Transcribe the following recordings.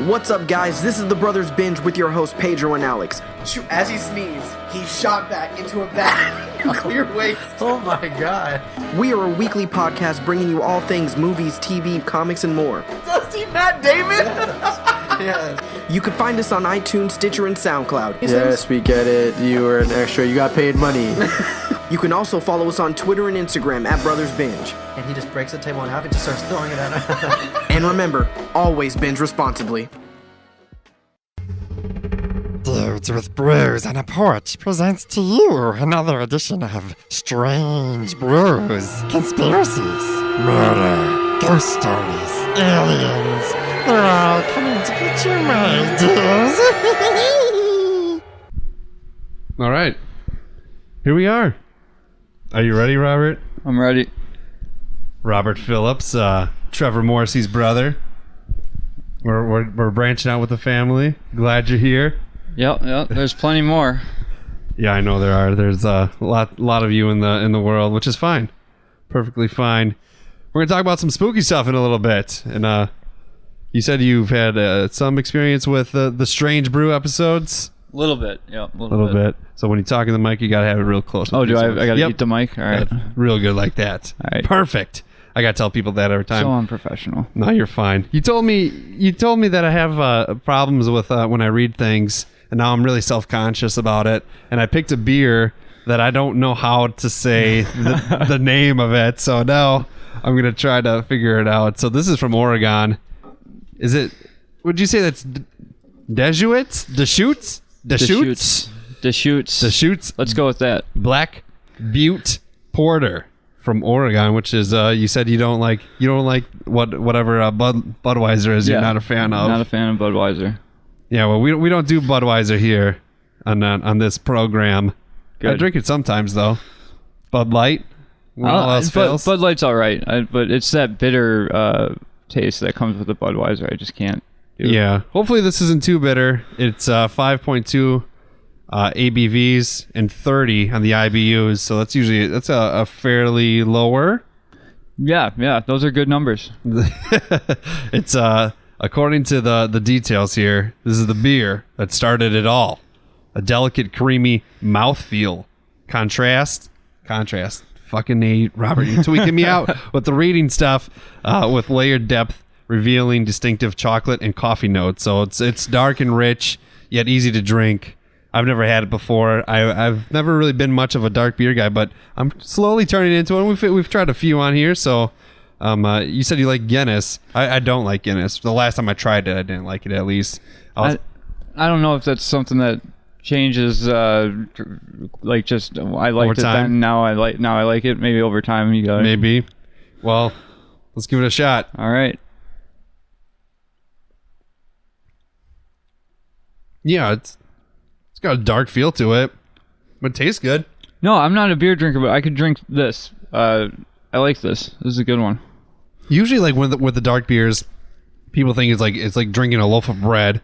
What's up, guys? This is the Brothers Binge with your hosts Pedro and Alex. Shoot, as he sneezed, he shot back into a vat of clear waste. Oh my god. We are a weekly podcast bringing you all things movies, TV, comics, and more. Dusty Matt Damon? Yes. You can find us on iTunes, Stitcher, and SoundCloud. Yes, we get it. You were an extra. You got paid money. You can also follow us on Twitter and Instagram at Brothers Binge. And he just breaks the table in half and just starts throwing it at him. And remember, always binge responsibly. Dudes with Brews on a Porch presents to you another edition of Strange Brews. Conspiracies, murder, ghost stories, aliens. They're all coming to get you, my dears. All right. Here we are. Are you ready, Robert? I'm ready. Robert Phillips, Trevor Morrissey's brother. We're branching out with the family. Glad you're here. Yep. There's plenty more. Yeah, I know there are. There's a lot of you in the world, which is fine. Perfectly fine. We're gonna talk about some spooky stuff in a little bit. And you said you've had some experience with the Strange Brew episodes. A little bit. Yeah, a little bit. So when you talk in the mic, you gotta have it real close. Oh, do I gotta eat the mic? All right. Yeah, real good like that. All right. Perfect. I gotta tell people that every time. So unprofessional. No, you're fine. You told me that I have problems with when I read things, and now I'm really self-conscious about it. And I picked a beer that I don't know how to say the name of it. So now I'm gonna try to figure it out. So this is from Oregon. Is it? Would you say that's Deschutes? Deschutes? Deschutes? Deschutes. Deschutes. Let's go with that. Black Butte Porter from Oregon, which is you said you don't like whatever Budweiser is. You're not a fan of. Not a fan of Budweiser. Yeah, well, we don't do Budweiser here on this program. Good. I drink it sometimes though. Bud Light. When all else fails. Bud Light's all right, but it's that bitter taste that comes with the Budweiser. I just can't do. Yeah. Hopefully this isn't too bitter. It's 5.2 ABVs and 30 on the IBUs, so that's a fairly lower. Yeah, those are good numbers. It's according to the details here, this is the beer that started it all. A delicate, creamy mouthfeel. Contrast. Fucking Nate, Robert, you're tweaking me out with the reading stuff. With layered depth, revealing distinctive chocolate and coffee notes. So it's dark and rich, yet easy to drink. I've never had it before. I've never really been much of a dark beer guy, but I'm slowly turning into it. We've tried a few on here. So you said you like Guinness. I don't like Guinness. The last time I tried it, I didn't like it. At least I don't know if that's something that changes. Like just I liked it then. Now I like it. Maybe over time you got it. Maybe. Well, let's give it a shot. All right. Yeah, it's got a dark feel to it, but it tastes good. No, I'm not a beer drinker, but I could drink this. I like this. This is a good one. Usually, like with the dark beers, people think it's like drinking a loaf of bread,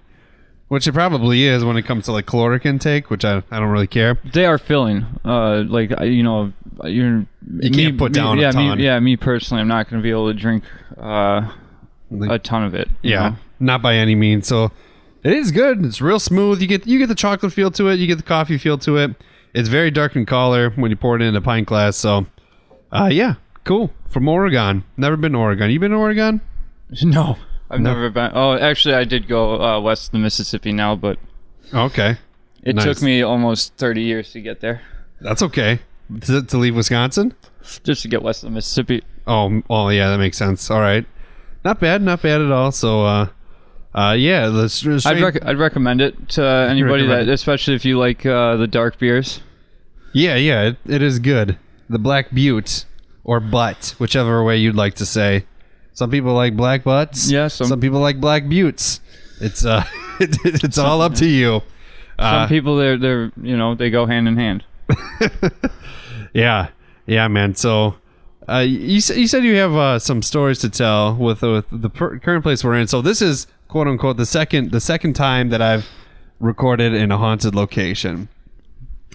which it probably is when it comes to like caloric intake, which I don't really care. They are filling. You can't put down a ton. Me personally, I'm not going to be able to drink a ton of it. Yeah, know? Not by any means. So it is good. It's real smooth. You get the chocolate feel to it. You get the coffee feel to it. It's very dark in color when you pour it in a pint glass. So, yeah, cool. From Oregon. Never been to Oregon. You been to Oregon? No, I've never been. Oh, actually, I did go west of the Mississippi now, but okay. It took me almost 30 years to get there. That's okay. To leave Wisconsin? Just to get west of the Mississippi. Oh, yeah, that makes sense. All right. Not bad at all. So, yeah, I'd recommend it to anybody especially if you like the dark beers. Yeah, it is good. The Black Butte or Butt, whichever way you'd like to say. Some people like black butts. Yeah, some people like black buttes. It's it's all up to you. Some people they're they go hand in hand. Yeah, man. So you said you have some stories to tell with the current place we're in. So this is quote unquote the second time that I've recorded in a haunted location,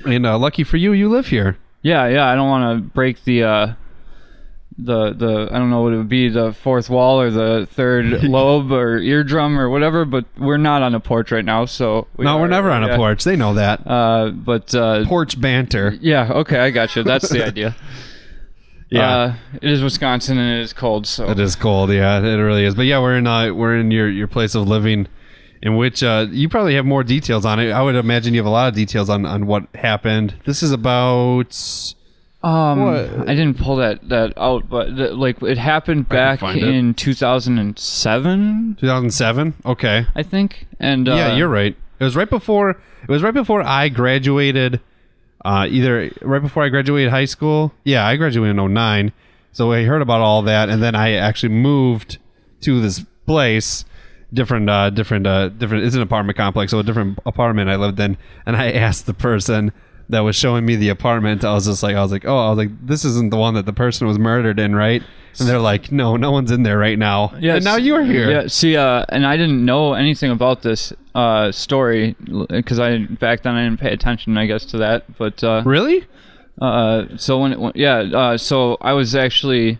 and lucky for you, you live here. Yeah. I don't want to break the the I don't know what it would be, the fourth wall or the third lobe or eardrum or whatever, but we're not on a porch right now, so we're never on a porch. They know that. But porch banter. Yeah, okay, I got you. That's the idea. Yeah, it is Wisconsin and it is cold, so it is cold. Yeah, it really is. But yeah, we're in your place of living, in which you probably have more details on it. I would imagine you have a lot of details on what happened. This is about. I didn't pull that out, but it happened back in 2007. 2007. Okay. I think. And yeah, you're right. It was right before I graduated. Either right before I graduated high school. Yeah, I graduated in 2009. So I heard about all that, and then I actually moved to this place. Different. It's an apartment complex, so a different apartment I lived in, and I asked the person that was showing me the apartment. I was like, this isn't the one that the person was murdered in, right? And they're like, no one's in there right now. Yeah, and now you are here. Yeah, see, and I didn't know anything about this story because back then I didn't pay attention, I guess, to that. But really, so I was actually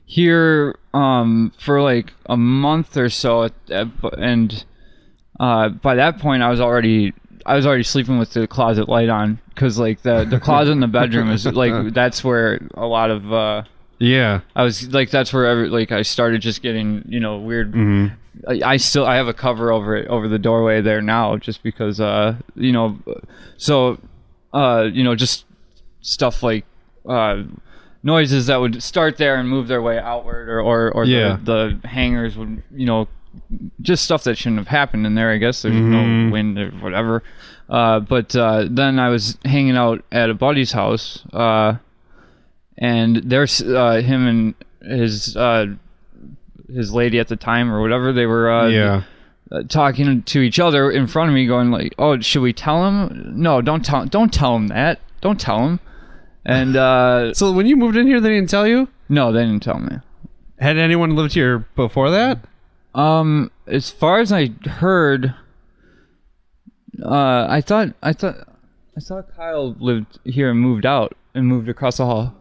here for like a month or so, and by that point I was already sleeping with the closet light on, because like the closet in the bedroom is like that's where a lot of I was like, that's where I started just getting weird. Mm-hmm. I have a cover over the doorway there now, just because just stuff like noises that would start there and move their way outward, or the hangers would just stuff that shouldn't have happened in there. I guess there's no wind or whatever. But then I was hanging out at a buddy's house, and there's him and his lady at the time or whatever. They were talking to each other in front of me, going like, "Oh, should we tell him? No, don't tell him that. Don't tell him." And so when you moved in here, they didn't tell you? No, they didn't tell me. Had anyone lived here before that? As far as I heard, I thought Kyle lived here and moved out and moved across the hall.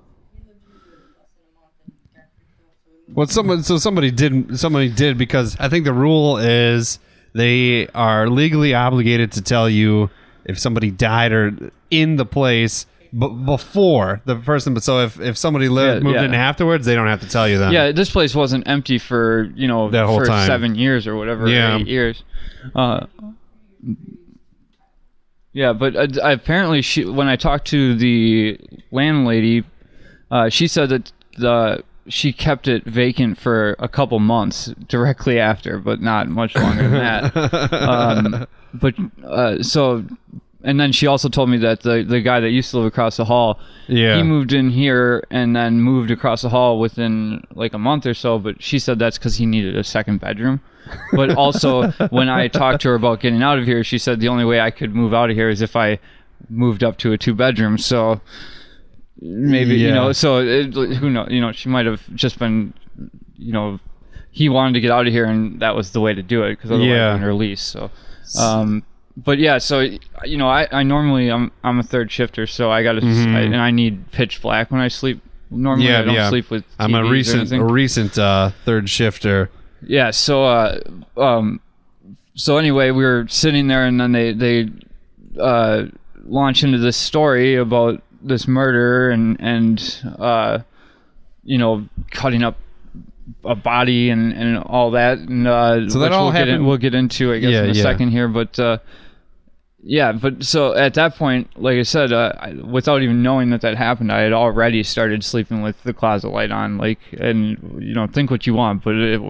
Well, somebody did, because I think the rule is they are legally obligated to tell you if somebody died or in the place before the person. So if somebody moved in afterwards, they don't have to tell you that. Yeah, this place wasn't empty for that whole time. 7 years or whatever, 8 years. Yeah, but apparently when I talked to the landlady, she said that she kept it vacant for a couple months directly after, but not much longer than that. And then she also told me that the guy that used to live across the hall, he moved in here and then moved across the hall within like a month or so, but she said that's because he needed a second bedroom. But also, when I talked to her about getting out of here, she said the only way I could move out of here is if I moved up to a 2-bedroom. So maybe, who knows, she might have just been, he wanted to get out of here and that was the way to do it, because otherwise it wouldn't release. So, but yeah, so I normally I'm a third shifter, so I gotta and I need pitch black when I sleep. Normally I don't sleep with TVs. I'm a recent third shifter. Yeah, so anyway, we were sitting there, and then they launch into this story about this murder and cutting up a body and all that, and so that all happened. We'll get into, I guess, in a second here, but but so at that point, like I said, without even knowing that happened, I had already started sleeping with the closet light on, and think what you want, but it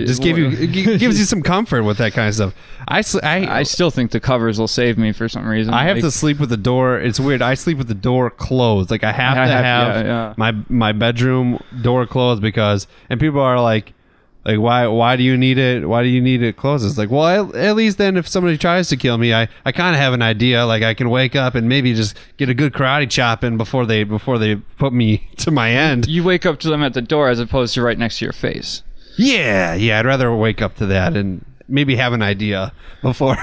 just gives you some comfort with that kind of stuff. I still think the covers will save me for some reason. I have to sleep with the door. It's weird. I sleep with the door closed. Like I have to have my bedroom door closed, because, and people are like why do you need it? Why do you need it closed? It's like, well, at least then if somebody tries to kill me, I kind of have an idea. Like I can wake up and maybe just get a good karate chop in before they put me to my end. You wake up to them at the door as opposed to right next to your face. Yeah, I'd rather wake up to that and maybe have an idea before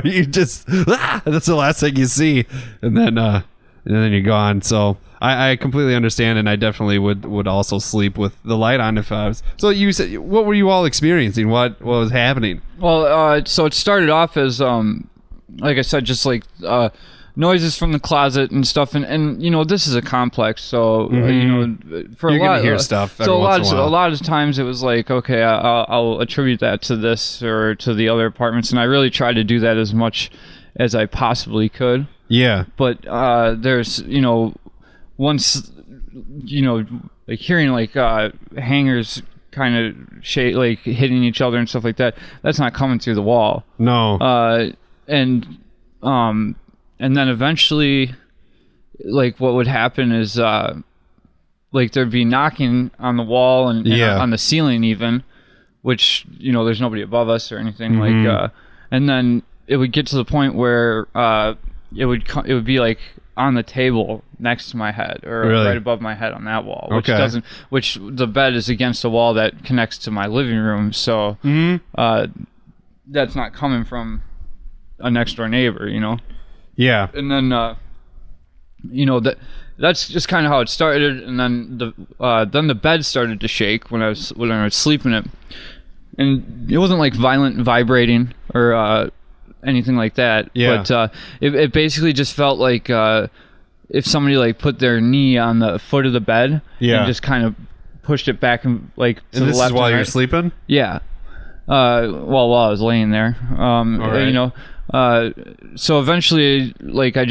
you just that's the last thing you see, and then you're gone. So I completely understand, and I definitely would also sleep with the light on if I was. So you said, what were you all experiencing? What was happening? Well, so it started off as like I said, just like noises from the closet and stuff, and you know, this is a complex, so you know, for You're a lot gonna hear stuff. So once in a while. a lot of times it was like, okay, I'll attribute that to this or to the other apartments, and I really tried to do that as much as I possibly could. Yeah. But there's, you know, once, you know, like hearing like hangers kind of like hitting each other and stuff like that, that's not coming through the wall. No. And then eventually, like what would happen is like there'd be knocking on the wall and on the ceiling even, which, you know, there's nobody above us or anything like, and then it would get to the point where it would be like on the table next to my head or right above my head on that wall, which the bed is against a wall that connects to my living room, so that's not coming from a next door neighbor, you know. Yeah. And then you know, that's just kind of how it started, and then the bed started to shake when I was sleeping it, and it wasn't like violent vibrating or anything like that. Yeah. But it basically just felt like if somebody like put their knee on the foot of the bed and just kind of pushed it back and like to the this left. Is while and you're right. sleeping? Yeah. While I was laying there. right. You know. So eventually, like I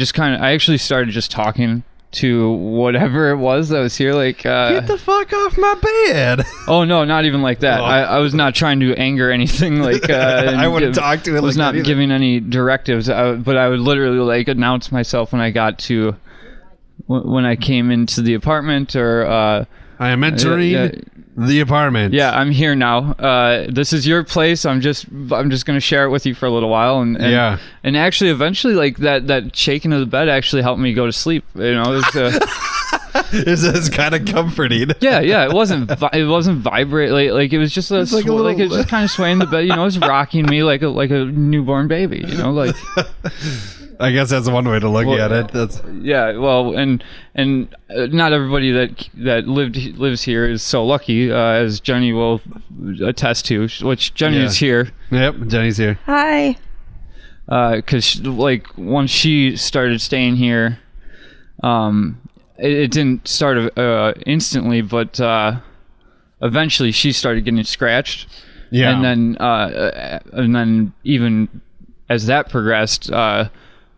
actually started just talking to whatever it was that was here, like Get the fuck off my bed. Oh no, not even like that. I was not trying to anger anything, like I wouldn't talk to it. Was like not that either. giving any directives, but I would literally like announce myself when I got to when I came into the apartment, or I am entering the apartment. Yeah, I'm here now. This is your place. I'm just gonna share it with you for a little while, and and actually, eventually, like that shaking of the bed actually helped me go to sleep. You know, it's kind of comforting. Yeah. It wasn't vibrate like it was just it was just kind of swaying the bed. You know, it was rocking me like a newborn baby. You know, like. I guess that's one way to look at it. That's well, and not everybody that lives here is so lucky, as Jenny will attest to. Which Jenny is here. Yep, Jenny's here. Hi. Because like once she started staying here, it didn't start instantly, but eventually she started getting scratched. Yeah, and then even as that progressed,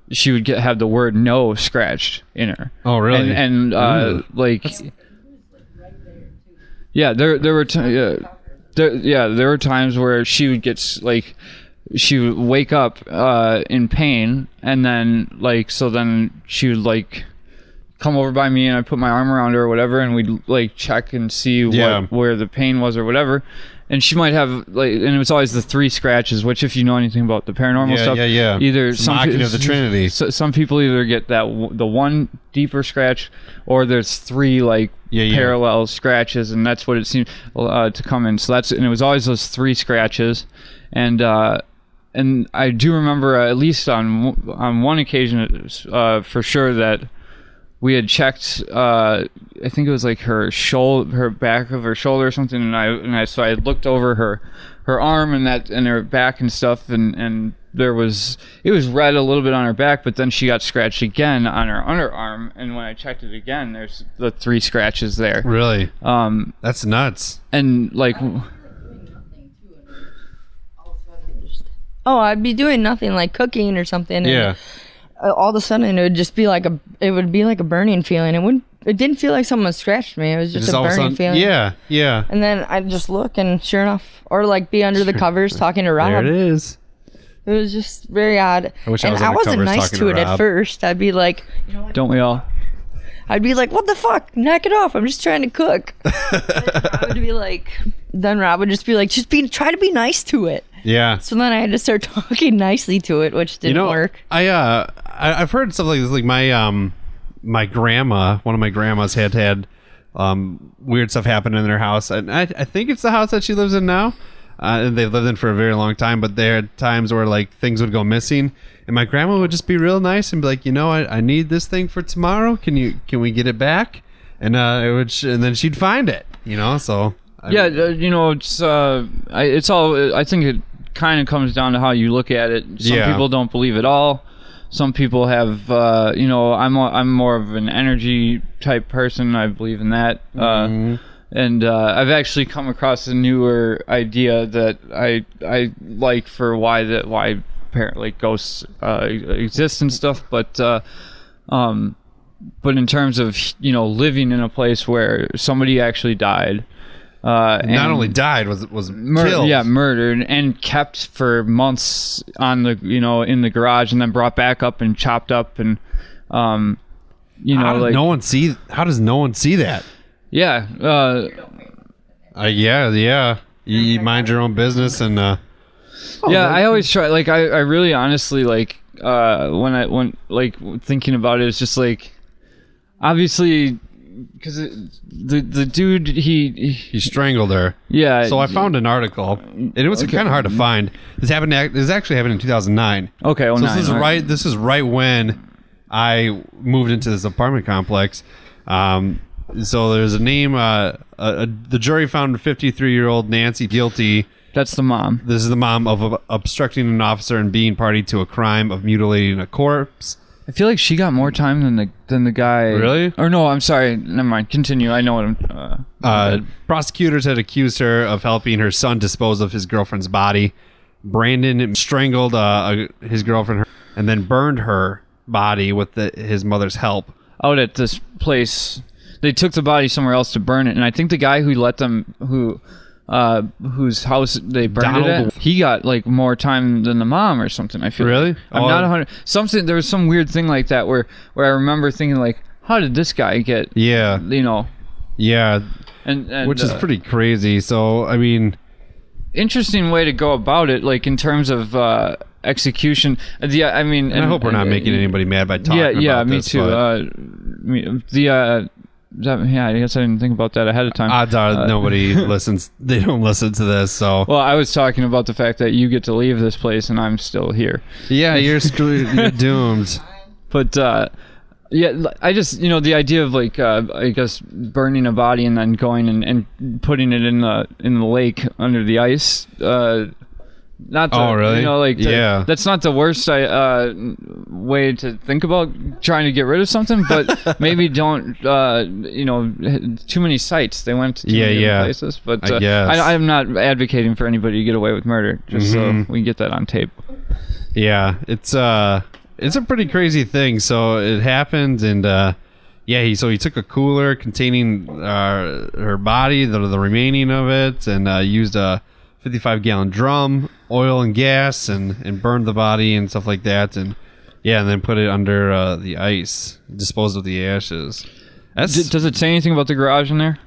she would have the word "no" scratched in her. Oh, really? And like, yeah, there were times where she would get like, she would wake up in pain, and then like, so then she would like come over by me, and I'd put my arm around her or whatever, and we'd like check and see where the pain was or whatever. And she might have like, and it was always the 3 scratches. Which, if you know anything about the paranormal stuff, either it's mocking of the Trinity. Some people either get the one deeper scratch, or there's 3 like parallel scratches, and that's what it seemed to come in. So and it was always those 3 scratches, and I do remember at least on one occasion for sure that we had checked, I think it was like her back of her shoulder or something, and I looked over her arm and her back and stuff, and it was red a little bit on her back, but then she got scratched again on her underarm, and when I checked it again, there's the 3 scratches there. Really? That's nuts. And like, I'd be doing nothing, like cooking or something. Yeah. And all of a sudden, it would just be like a burning feeling. It didn't feel like someone scratched me. It was just a burning feeling. Yeah. And then I'd just look, and sure enough, or like be under the covers talking to Rob. There it is. It was just very odd. I wish I was under wasn't covers nice talking to to it Rob. at first. I'd be like, you know what? don't we all? I'd be like, what the fuck? Knock it off. I'm just trying to cook. Then Rob would just be like, try to be nice to it. Yeah. So then I had to start talking nicely to it, which didn't work. I've heard stuff like this. Like my grandma, one of my grandmas had weird stuff happen in their house, and I think it's the house that she lives in now. and they've lived in for a very long time, but there are times where like things would go missing, and my grandma would just be real nice and be like, I need this thing for tomorrow. Can we get it back? And and then she'd find it. So it's all. I think it kind of comes down to how you look at it. Some people don't believe at all. Some people have, I'm more of an energy type person. I believe in that. And I've actually come across a newer idea that I like for why apparently ghosts exist and stuff. But in terms of living in a place where somebody actually died, not only died, was killed. Yeah, murdered and kept for months on the in the garage, and then brought back up and chopped up, and how does no one see that? Yeah. You mind your own business, and I always try. Like, I really honestly like when thinking about it, it's just like, obviously, because the dude he strangled her. Yeah. So I found an article, and it was kind of hard to find. This actually happened in 2009. Okay. So this is right when I moved into this apartment complex. So there's a name. The jury found 53-year-old Nancy guilty. That's the mom. This is the mom of obstructing an officer and being party to a crime of mutilating a corpse. I feel like she got more time than the guy. Really? Or no, I'm sorry. Never mind. Continue. I know what I'm. Prosecutors had accused her of helping her son dispose of his girlfriend's body. Brandon strangled his girlfriend and then burned her body with his mother's help. Out at this place. They took the body somewhere else to burn it, and I think the guy whose house they burned it at, he got like more time than the mom or something. I feel really. Like. I'm not 100. Something there was some weird thing like that where I remember thinking like, how did this guy get? Yeah. Yeah. And which is pretty crazy. So I mean, interesting way to go about it, like in terms of execution. I mean, and I hope we're not making anybody mad by talking about this. Yeah, me too. I guess I didn't think about that ahead of time. Odds are nobody listens. They don't listen to this. So well, I was talking about the fact that you get to leave this place and I'm still here. Yeah, you're screwed. You're doomed. But I just the idea of like I guess burning a body and then going and putting it in the lake under the ice. Not the, really? That's not the worst way to think about trying to get rid of something, but maybe don't too many sites. They went to too many places, but I guess. I'm not advocating for anybody to get away with murder, just so we can get that on tape. Yeah, it's a pretty crazy thing. So it happened, and he took a cooler containing her body, the remaining of it, and used a 55-gallon drum, oil and gas, and burned the body and stuff like that, and then put it under the ice, disposed of the ashes. Does it say anything about the garage in there?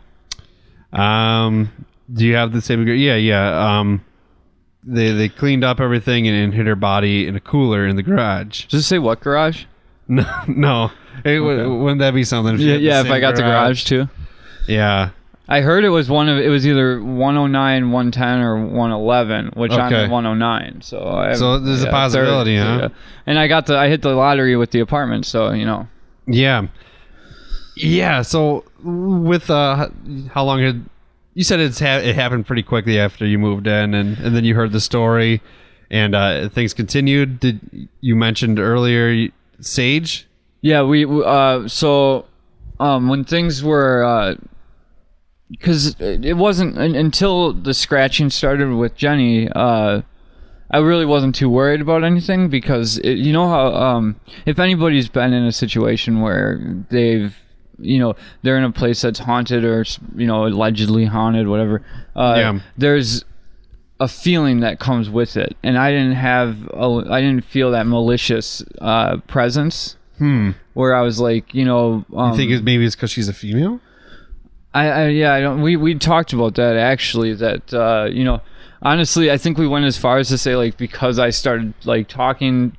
Do you have the same? Yeah. They cleaned up everything and hid her body in a cooler in the garage. Does it say what garage? No. Hey, wouldn't that be something? If I got the garage too. Yeah. I heard it was either 109, 110, or 111, which I'm at 109. So there's a possibility, huh? Yeah. And I hit the lottery with the apartment, so Yeah. Yeah. So with how long had you said it happened pretty quickly after you moved in, and then you heard the story, and things continued. Did you mentioned earlier Sage? Yeah, we when things were. Because it wasn't until the scratching started with Jenny, I really wasn't too worried about anything, because how if anybody's been in a situation where they're in a place that's haunted or allegedly haunted, whatever, there's a feeling that comes with it, and I didn't feel that malicious presence where I was like, you think maybe it's because she's a female? I don't. We talked about that actually. That honestly, I think we went as far as to say like because I started like talking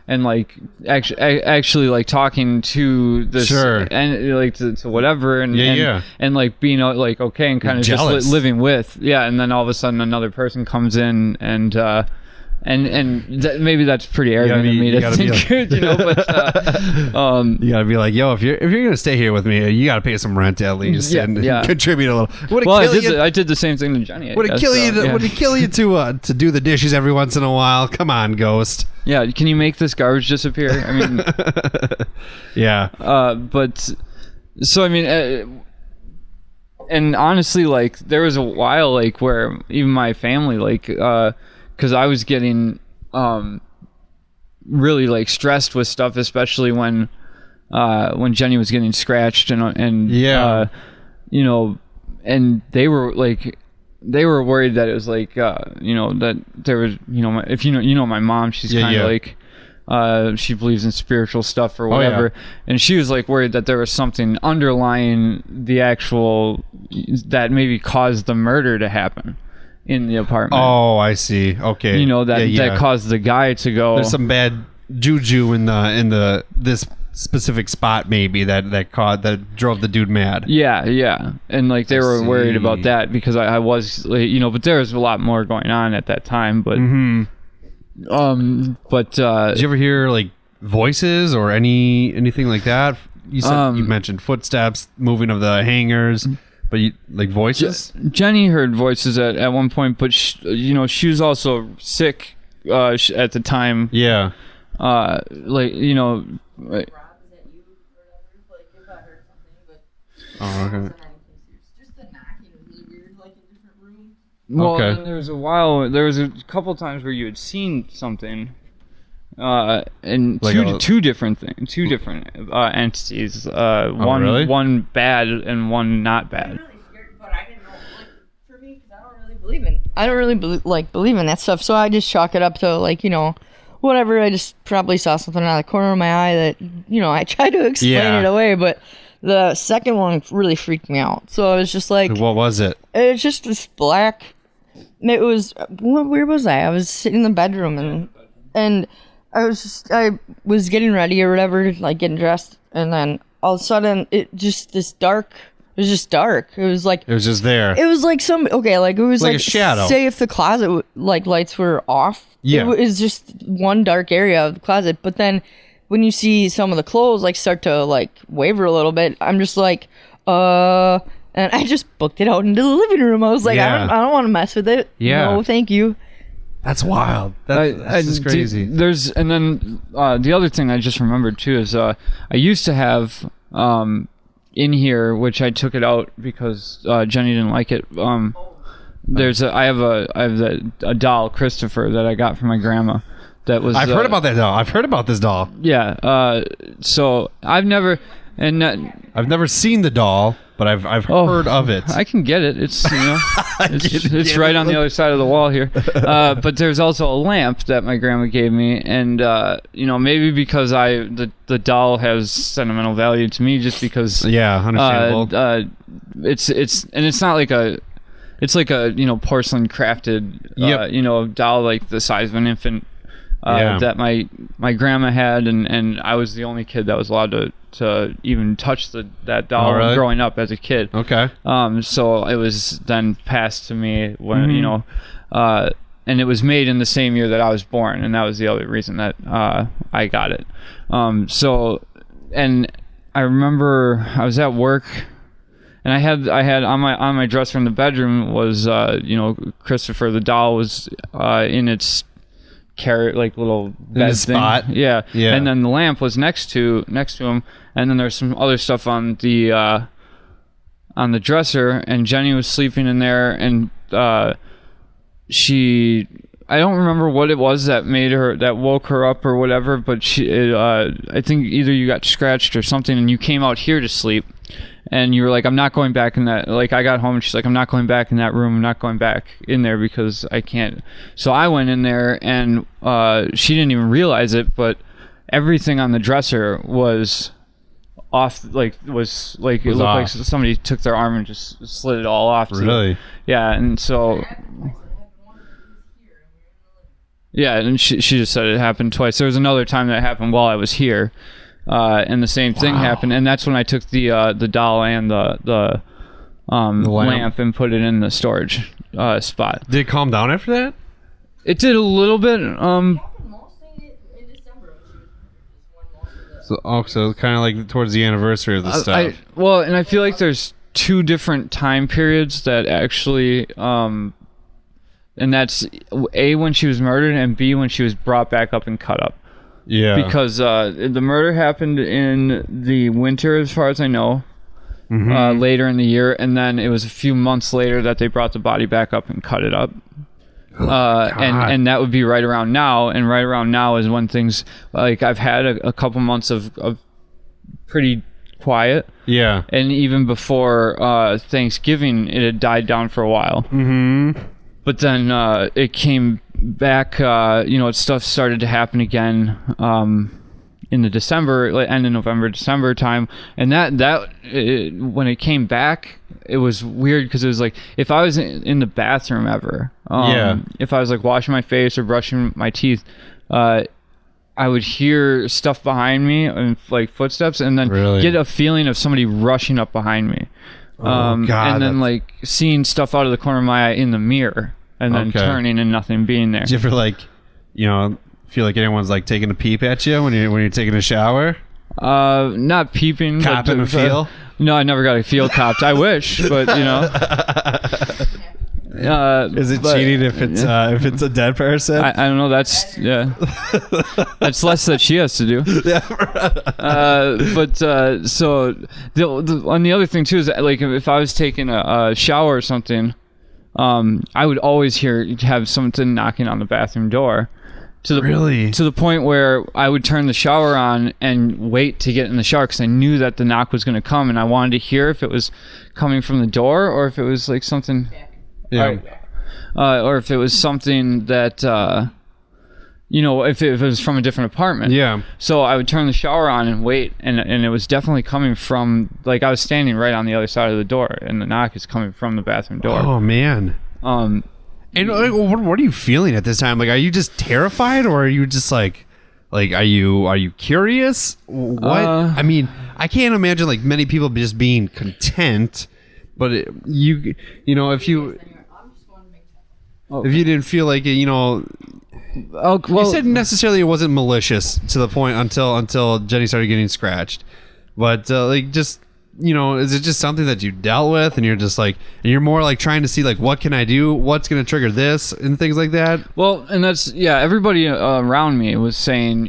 and like actually like talking to this and like to whatever and and like being like okay and kind of just living with and then all of a sudden another person comes in and maybe that's pretty arrogant of me to think, like, you know, but you gotta be like, yo, if you're gonna stay here with me, you gotta pay some rent at least and contribute a little. I did the same thing to Jenny. Would it kill you to do the dishes every once in a while? Come on, Ghost. Yeah, can you make this garbage disappear? I mean, but so I mean. And honestly, like there was a while like where even my family like because I was getting really like stressed with stuff, especially when Jenny was getting scratched and you know, and they were worried that it was like you know that there was, you know, if you know my mom, she's kind of like she believes in spiritual stuff or whatever, and she was like worried that there was something underlying the actual that maybe caused the murder to happen in the apartment. Oh, I see. Okay. You know, that caused the guy to go. There's some bad juju in this specific spot maybe that drove the dude mad. Yeah. And like they were worried about that because I was, you know, but there was a lot more going on at that time, but but did you ever hear like voices or anything like that? You said you mentioned footsteps, moving of the hangers. But you, like voices? Jenny heard voices at one point, but you know, she was also sick at the time. Yeah. Like, you know. Like, oh, okay. Just the knocking was really weird, like in different rooms. Well, and there was a couple times where you had seen something. And like two different entities. One bad and one not bad. I'm really scared, but I didn't know. Like for me, because I don't really believe in that stuff. So I just chalk it up to like, you know, whatever. I just probably saw something out of the corner of my eye that, you know, I tried to explain it away, but the second one really freaked me out. So I was just like, what was it? It was just this black. It was where was I? I was sitting in the bedroom and. I was getting ready or whatever, like getting dressed, and then all of a sudden it was just dark. It was just there. It was like it was like a shadow. Say if the closet like lights were off. Yeah. It was just one dark area of the closet. But then when you see some of the clothes like start to like waver a little bit, I'm just like, and I just booked it out into the living room. I was like, I don't want to mess with it. Yeah. No, thank you. That's wild. That's just crazy. And then the other thing I just remembered too is I used to have in here, which I took it out because Jenny didn't like it. I have a doll, Christopher, that I got from my grandma. That was. I've heard about that doll. I've heard about this doll. Yeah. So I've never seen the doll, but I've heard of it. I can get it. It's it's right on the other side of the wall here. But there's also a lamp that my grandma gave me, and you know, maybe because the doll has sentimental value to me, just because. Yeah, understandable. It's not like it's like a, you know, porcelain crafted you know, doll like the size of an infant that my grandma had, and I was the only kid that was allowed to even touch that doll growing up as a kid. Okay. So it was then passed to me when you know, and it was made in the same year that I was born, and that was the other reason that I got it. So, and I remember I was at work, and I had on my dresser in the bedroom was you know, Christopher the doll was in its carrot like little bed thing. Spot. Yeah. And then the lamp was next to him, and then there's some other stuff on the dresser, and Jenny was sleeping in there, and I don't remember what it was that woke her up or whatever, but I think either you got scratched or something, and you came out here to sleep. And you were like, I'm not going back in that. Like, I got home and she's like, I'm not going back in that room. I'm not going back in there because I can't. So I went in there, and she didn't even realize it, but everything on the dresser was off. Like, it looked like somebody took their arm and just slid it all off. Really? Yeah. And so. Yeah, and she just said it happened twice. There was another time that happened while I was here, and the same thing happened. And that's when I took the doll and the lamp and put it in the storage spot. Did it calm down after that? It did a little bit. So kind of like towards the anniversary of the stuff. And I feel like there's 2 different time periods that actually, and that's A, when she was murdered, and B, when she was brought back up and cut up. Yeah. Because the murder happened in the winter, as far as I know, later in the year, and then it was a few months later that they brought the body back up and cut it up. And that would be right around now, and right around now is when things, like, I've had a couple months of pretty quiet. Yeah. And even before Thanksgiving, it had died down for a while. Mm-hmm. But then it came back, stuff started to happen again in the December, like end of November, December time. And when it came back, it was weird because it was like, if I was in the bathroom ever, if I was like washing my face or brushing my teeth, I would hear stuff behind me and like footsteps, and then get a feeling of somebody rushing up behind me. God, and then like seeing stuff out of the corner of my eye in the mirror, and then turning and nothing being there. Did you ever like, feel like anyone's like taking a peep at you when you're taking a shower? Not peeping. Copping a feel? No, I never got a feel copped. I wish, but is it cheating if it's a dead person? I don't know. That's that's less that she has to do. So on the other thing too is that, like, if I was taking a shower or something, I would always have something knocking on the bathroom door. To the point where I would turn the shower on and wait to get in the shower because I knew that the knock was going to come, and I wanted to hear if it was coming from the door or if it was like something. Yeah. Or if it was something that, if it was from a different apartment. Yeah. So I would turn the shower on and wait, and it was definitely coming from, like, I was standing right on the other side of the door, and the knock is coming from the bathroom door. Oh, man. And what are you feeling at this time? Like, are you just terrified, or are you just like are you curious? What? I mean, I can't imagine like many people just being content, but if you didn't feel like it, you said necessarily it wasn't malicious to the point until Jenny started getting scratched, but is it just something that you dealt with, and you're just like, and you're more like trying to see like, what can I do? What's going to trigger this and things like that? Well, and that's, everybody around me was saying,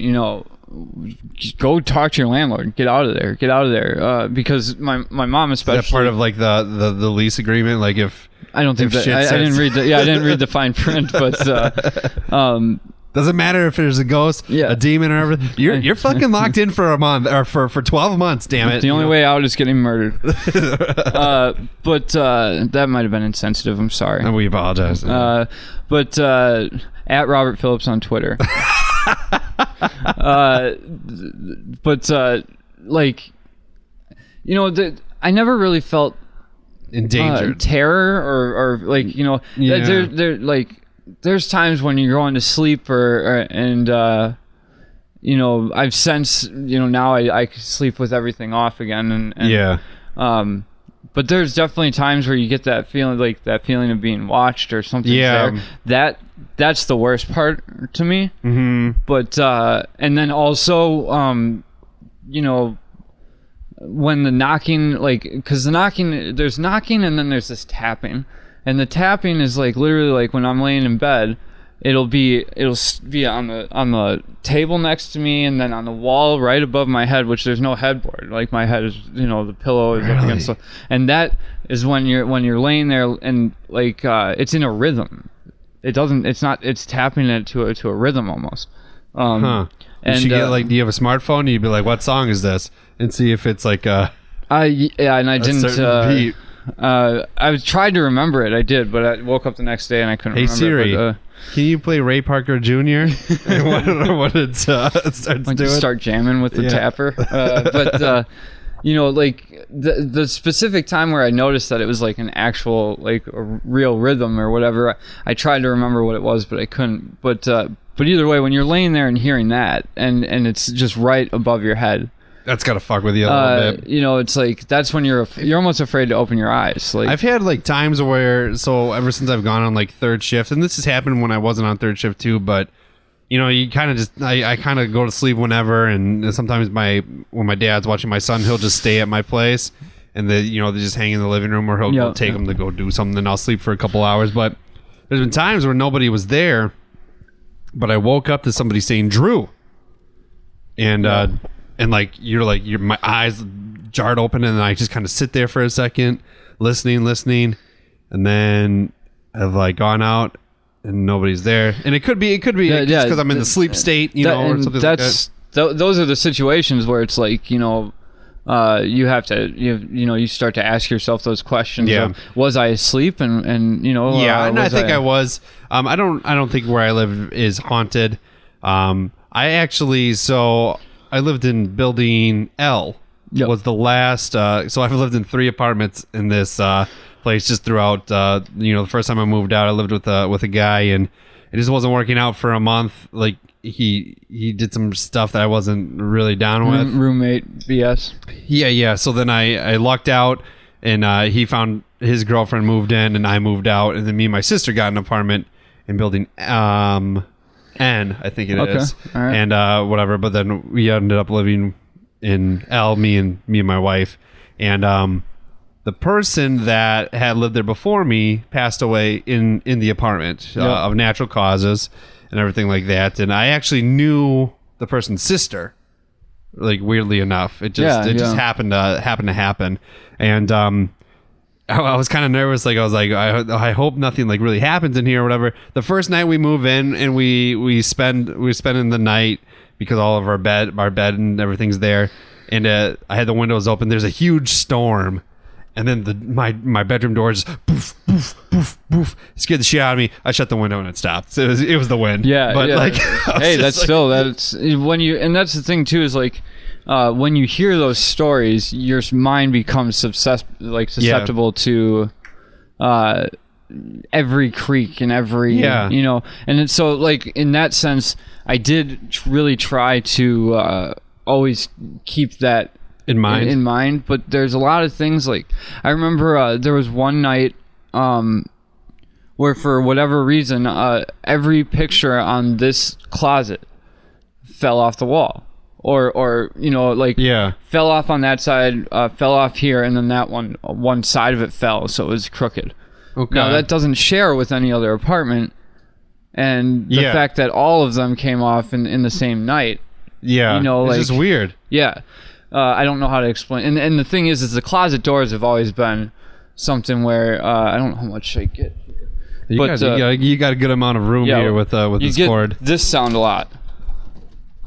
go talk to your landlord, get out of there. Because my mom especially. Is that part of like the lease agreement? Like if I don't think that I didn't read I didn't read the fine print, but doesn't matter if there's a ghost, a demon, or everything. You're fucking locked in for a month or for 12 months. Damn it! The only way out is getting murdered. But that might have been insensitive. I'm sorry. And we apologize. But at Robert Phillips on Twitter. I never really felt endangered, terror, or like they're like. There's times when you're going to sleep I've sensed, now I can sleep with everything off again. But there's definitely times where you get that feeling of being watched or something. Yeah. There. That's the worst part to me. Mm-hmm. But, and then also, when the knocking, because the knocking, there's knocking and then there's this tapping. And the tapping is like literally like when I'm laying in bed, it'll be on the table next to me, and then on the wall right above my head, which there's no headboard. Like my head is, the pillow is up against. And that is when you're laying there, and like it's in a rhythm. It's tapping it to a rhythm almost. And you get do you have a smartphone? You'd be like, what song is this? And see if it's like and I didn't beat. I tried to remember it. I did, but I woke up the next day and I couldn't remember. Hey Siri, can you play Ray Parker Jr.? what it starts doing? Start jamming with the tapper. like the specific time where I noticed that it was like an actual, like a real rhythm or whatever, I tried to remember what it was, but I couldn't. But either way, when you're laying there and hearing that, and it's just right above your head, that's gotta fuck with you a little bit. It's like that's when you're almost afraid to open your eyes. Like I've had like times where, so ever since I've gone on like third shift, and this has happened when I wasn't on third shift too, but you kind of just I kind of go to sleep whenever, and sometimes when my dad's watching my son, he'll just stay at my place, and they just hang in the living room, or he'll go take him to go do something, and I'll sleep for a couple hours. But there's been times where nobody was there, but I woke up to somebody saying Drew, and like my eyes jarred open, and then I just kind of sit there for a second, listening, and then I've like gone out and nobody's there, and it could be because I'm in the sleep state, or something like that. Those are the situations where it's like you have to you start to ask yourself those questions. Of, was I asleep? And and I think I was. I don't think where I live is haunted. I lived in building L. Was the last. So I've lived in 3 apartments in this place just throughout. The first time I moved out, I lived with a guy, and it just wasn't working out for a month. Like he did some stuff that I wasn't really down with. Roommate BS. Yeah. So then I lucked out, and he found his girlfriend moved in, and I moved out, and then me and my sister got an apartment in building N, I think it is. All right. And whatever. But then we ended up living in L, me and my wife, and the person that had lived there before me passed away in the apartment of natural causes and everything like that. And I actually knew the person's sister, like weirdly enough. It just happened to happen. And I was kind of nervous. Like I hope nothing like really happens in here or whatever. The first night we move in, and we spend the night, because all of our bed and everything's there. And I had the windows open. There's a huge storm. And then my bedroom door just poof, poof, poof, poof. It scared the shit out of me. I shut the window and it stopped. So it was the wind. Yeah. But like, hey, that's when you, and that's the thing too, is like, when you hear those stories, your mind becomes susceptible to every creak and every, and it's so like in that sense, I did really try to always keep that in mind, but there's a lot of things. Like I remember there was one night where for whatever reason every picture on this closet fell off the wall, or fell off on that side, fell off here, and then that one side of it fell, so it was crooked. Okay. Now that doesn't share with any other apartment, and the fact that all of them came off in the same night. Yeah, it's just weird. Yeah. I don't know how to explain. And the thing is the closet doors have always been something where I don't know how much I get. You got a good amount of room here with this cord. This sound a lot.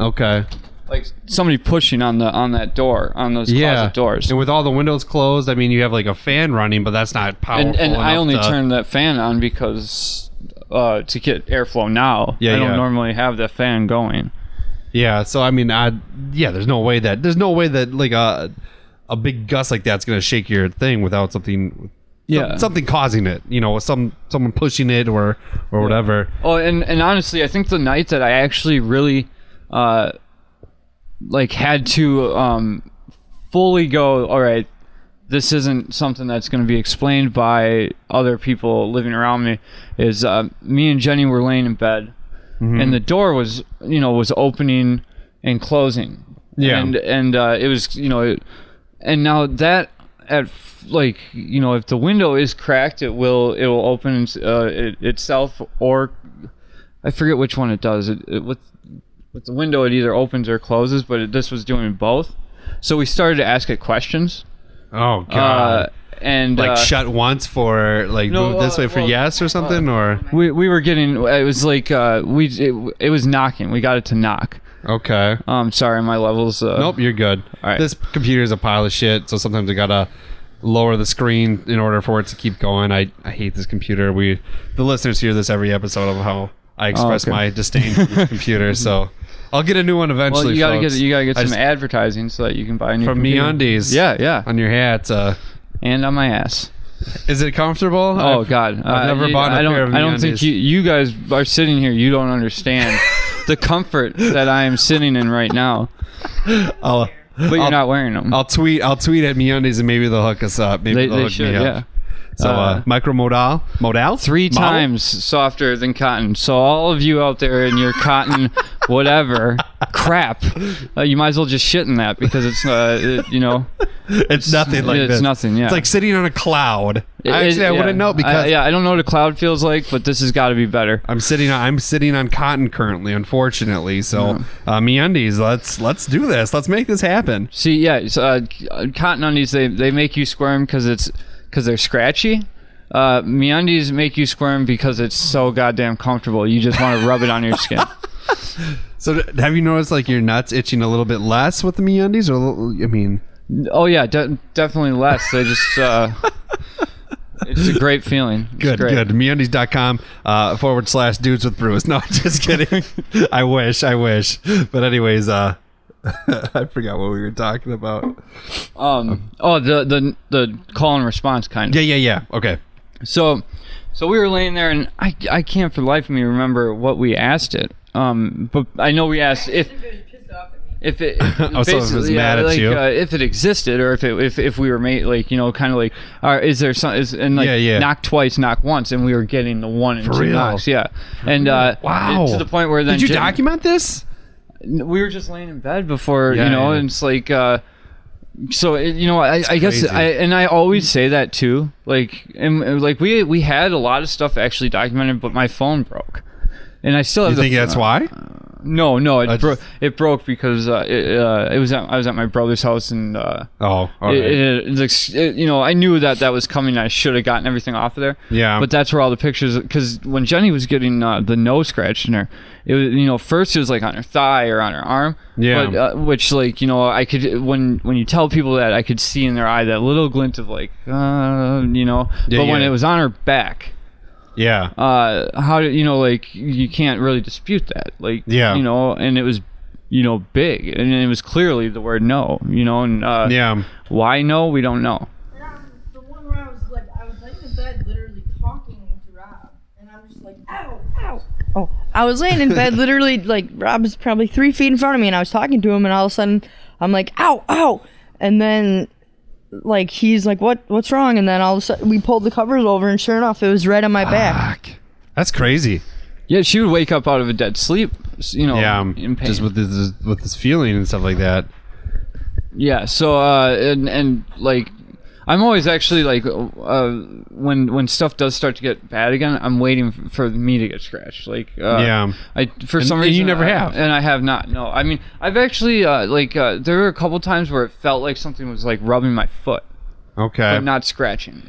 Okay. Like somebody pushing on that door, on those closet doors. And with all the windows closed, I mean, you have like a fan running, but that's not powerful. And I only turn that fan on because to get airflow now. I don't normally have the fan going. Yeah, so I mean, there's no way that like a big gust like that's gonna shake your thing without something causing it. Someone pushing it or whatever. Oh, and honestly, I think the night that I actually really had to fully go, all right, this isn't something that's going to be explained by other people living around me, is me and Jenny were laying in bed. Mm-hmm. And the door was opening and closing. Yeah. And it was, and now that if the window is cracked, it will open itself, or I forget which one it does. With the window, it either opens or closes, but this was doing both. So we started to ask it questions. Oh God. And shut once for move this way for yes or something, or we were getting, it was like it was knocking. We got it to knock. Okay. Sorry, my levels. Nope, you're good. All right. This computer is a pile of shit, so sometimes I gotta lower the screen in order for it to keep going. I hate this computer. The listeners hear this every episode of how I express my disdain for this computer. So I'll get a new one eventually. Well, you gotta get I some just- advertising so that you can buy a new from computer. MeUndies. Yeah. On your hat. And on my ass. Is it comfortable? Oh God, I've never bought a pair of I don't think MeUndies. you guys are sitting here. You don't understand the comfort that I am sitting in right now. But you're not wearing them. I'll tweet at MeUndies and maybe they'll hook us up. Maybe they'll They hook should, me up. yeah. So micromodal? 3 Model? times softer than cotton. So all of you out there in your cotton whatever crap, you might as well just shit in that because it's It's nothing like it's this. nothing. Yeah, It's like sitting on a cloud. Actually, I wouldn't know because I don't know what a cloud feels like, but this has got to be better. I'm sitting on cotton currently, unfortunately. So MeUndies, let's do this. Let's make this happen. See, cotton undies they make you squirm because they're scratchy. MeUndies make you squirm because it's so goddamn comfortable. You just want to rub it on your skin. So have you noticed like your nuts itching a little bit less with the MeUndies? Or I mean, oh yeah, definitely less. They just it's a great feeling. It's good. great. MeUndies.com /dudes with brews. No, just kidding. I wish. But anyways, I forgot what we were talking about. The call and response kind of. Yeah. Okay. So we were laying there, and I can't for the life of me remember what we asked it. But I know we asked if it so it was basically, mad at you? if it existed, or if we were made kind of like, is there some knock twice, knock once, and we were getting the 1 and 2 real? knocks, and wow, to the point where then did you document this? We were just laying in bed before, Yeah. and it's like, so I guess crazy. I always say that too, we had a lot of stuff actually documented, but my phone broke, and I still have. You think that's why? No, it broke because I was at my brother's house, and all right. I knew that was coming. I should have gotten everything off of there. Yeah. But that's where all the pictures, because when Jenny was getting the nose scratched in her, it was first it was like on her thigh or on her arm. Yeah. But, which I could when you tell people that, I could see in their eye that little glint of but when it was on her back. Yeah. How do you can't really dispute that, and it was big, and it was clearly the word no, and why no, we don't know. The one where I was laying in bed literally talking to Rob, and I'm just like, ow. Oh, I was laying in bed literally, Rob is probably 3 feet in front of me, and I was talking to him, and all of a sudden I'm like, ow, and then he's like, what's wrong? And then all of a sudden we pulled the covers over, and sure enough, it was right on my back. That's crazy. Yeah, she would wake up out of a dead sleep, in pain. Just with this feeling and stuff like that. Yeah, so and I'm always actually when stuff does start to get bad again, I'm waiting for me to get scratched. For some reason, you never have, and I have not. No, I mean I've actually there were a couple times where it felt like something was rubbing my foot. Okay. But not scratching.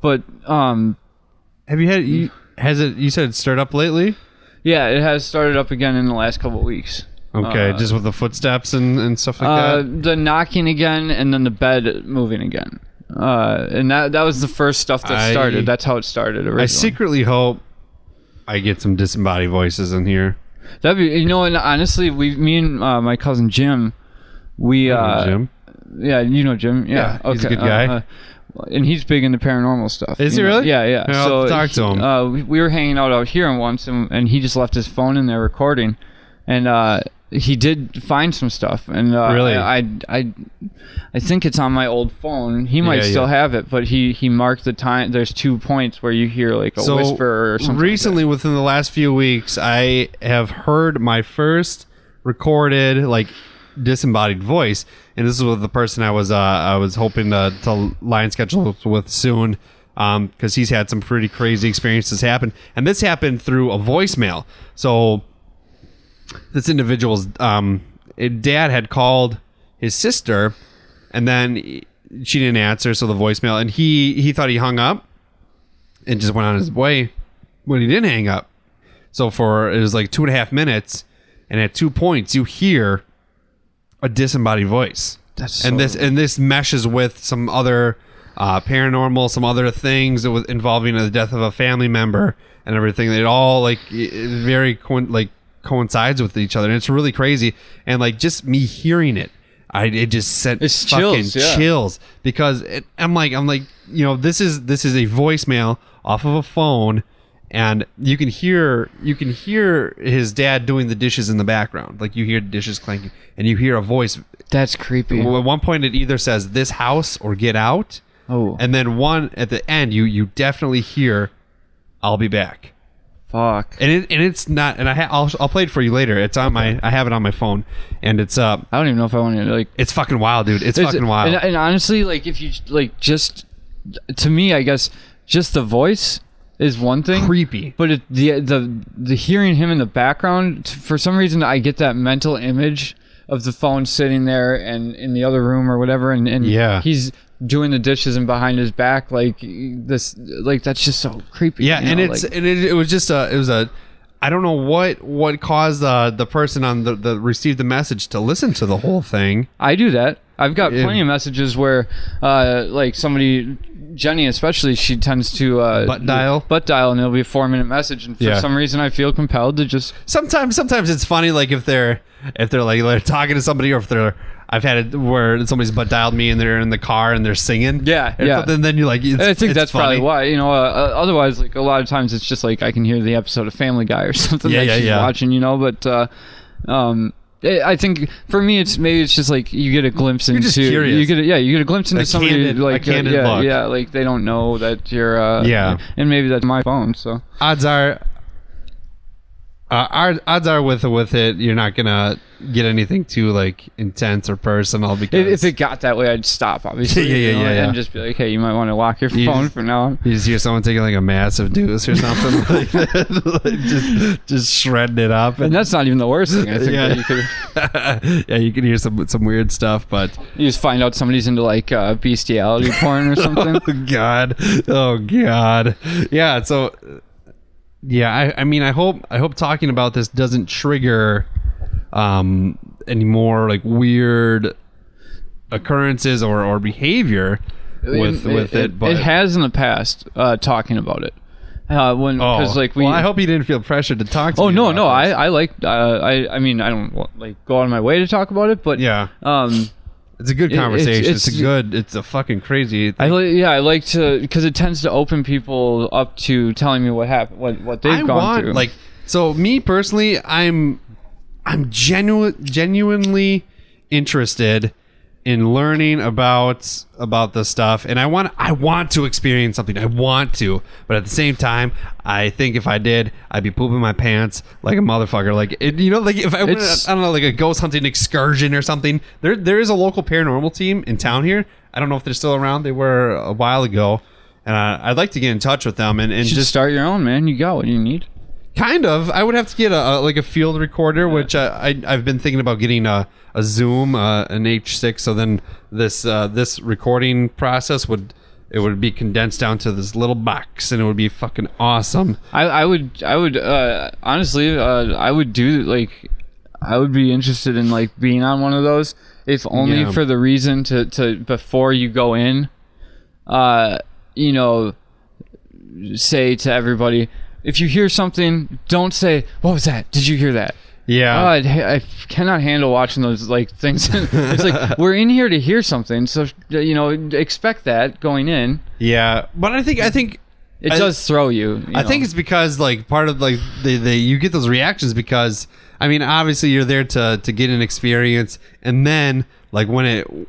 But have you had? Has it? You said it stirred up lately? Yeah, it has started up again in the last couple of weeks. Okay, just with the footsteps and stuff like that? The knocking again, and then the bed moving again. And that was the first stuff that started. That's how it started originally. I secretly hope I get some disembodied voices in here. That'd be, and honestly, me and my cousin Jim, Jim? Yeah, you know Jim. Yeah, he's a good guy. And he's big into paranormal stuff. Is he really? Yeah. I'll talk to him. We were hanging out here once, and he just left his phone in there recording, and he did find some stuff, and really, I think it's on my old phone. He might still have it, but he marked the time. There's 2 points where you hear a whisper or something. Recently, within the last few weeks, I have heard my first recorded disembodied voice, and this is with the person I was hoping to line schedule with soon, because he's had some pretty crazy experiences happen, and this happened through a voicemail. So this individual's dad had called his sister, and then she didn't answer, so the voicemail, and he thought he hung up and just went on his way, when he didn't hang up. So it was 2.5 minutes, and at 2 points you hear a disembodied voice. This meshes with some other paranormal, some other things involving the death of a family member, and everything. It all like coincides with each other, and it's really crazy. And like just me hearing it, it just sent fucking chills because I'm like this is a voicemail off of a phone, and you can hear his dad doing the dishes in the background. Like you hear dishes clanking, and you hear a voice. That's creepy. Well, at one point, it either says "this house" or "get out." Oh, and then one at the end, you definitely hear "I'll be back." Fuck. And it's not. And I'll play it for you later. It's on I have it on my phone, and it's I don't even know if I want to like. It's fucking wild, dude. It's fucking wild. And honestly, like if you like, just to me, I guess just the voice is one thing. Creepy. But the hearing him in the background, for some reason, I get that mental image of the phone sitting there and in the other room or whatever, and he's doing the dishes and behind his back like this, like that's just so creepy. Yeah, and it was just I don't know what caused the person on the received the message to listen to the whole thing. I do that. I've got plenty of messages where like somebody, Jenny especially, she tends to butt dial, and it'll be a 4-minute message, and for some reason I feel compelled to just sometimes it's funny, like if they're like they're talking to somebody, or if I've had it where somebody's butt dialed me and they're in the car and they're singing. And then you're like, I think that's funny. probably why, otherwise, like a lot of times it's just like I can hear the episode of Family Guy or something she's watching, but I think for me it's just like you get a glimpse into, you get a glimpse into somebody like a candid look. Like they don't know that you're and maybe that's my phone, so odds are with it you're not gonna get anything too like intense or personal, because if it got that way I'd stop, obviously. And just be like, hey, you might want to lock your phone for now on. You just hear someone taking like a massive deuce or something like that, like just shredding it up, and that's not even the worst thing. I think that you could you can hear some weird stuff, but you just find out somebody's into like bestiality porn or something. Oh god. Yeah, so I mean, I hope talking about this doesn't trigger any more like weird occurrences or behavior with it. But it has in the past, talking about it. I hope you didn't feel pressured to talk to me. No. I like. I mean, I don't like go out of my way to talk about it, but it's a good conversation. It's a fucking crazy thing. I like to, because it tends to open people up to telling me what happened, what they've gone through. Like, so me personally, I'm genuinely interested in learning about the stuff, and I want to experience something. I want to, but at the same time, I think if I did, I'd be pooping my pants like a motherfucker. Like like if I went, I don't know, like a ghost hunting excursion or something. There is a local paranormal team in town here. I don't know if they're still around. They were a while ago, and I'd like to get in touch with them and just start your own, man. You got what you need. Kind of. I would have to get a field recorder, which I've been thinking about getting a Zoom, an H6. So then this recording process would be condensed down to this little box, and it would be fucking awesome. I would honestly, I would do like, I would be interested in like being on one of those, if only for the reason to before you go in, say to everybody, if you hear something, don't say, what was that? Did you hear that? Yeah. I cannot handle watching those like things. It's like, we're in here to hear something, so expect that going in. Yeah, but I think it does throw you. I think it's because like part of like you get those reactions because I mean obviously you're there to get an experience, and then like when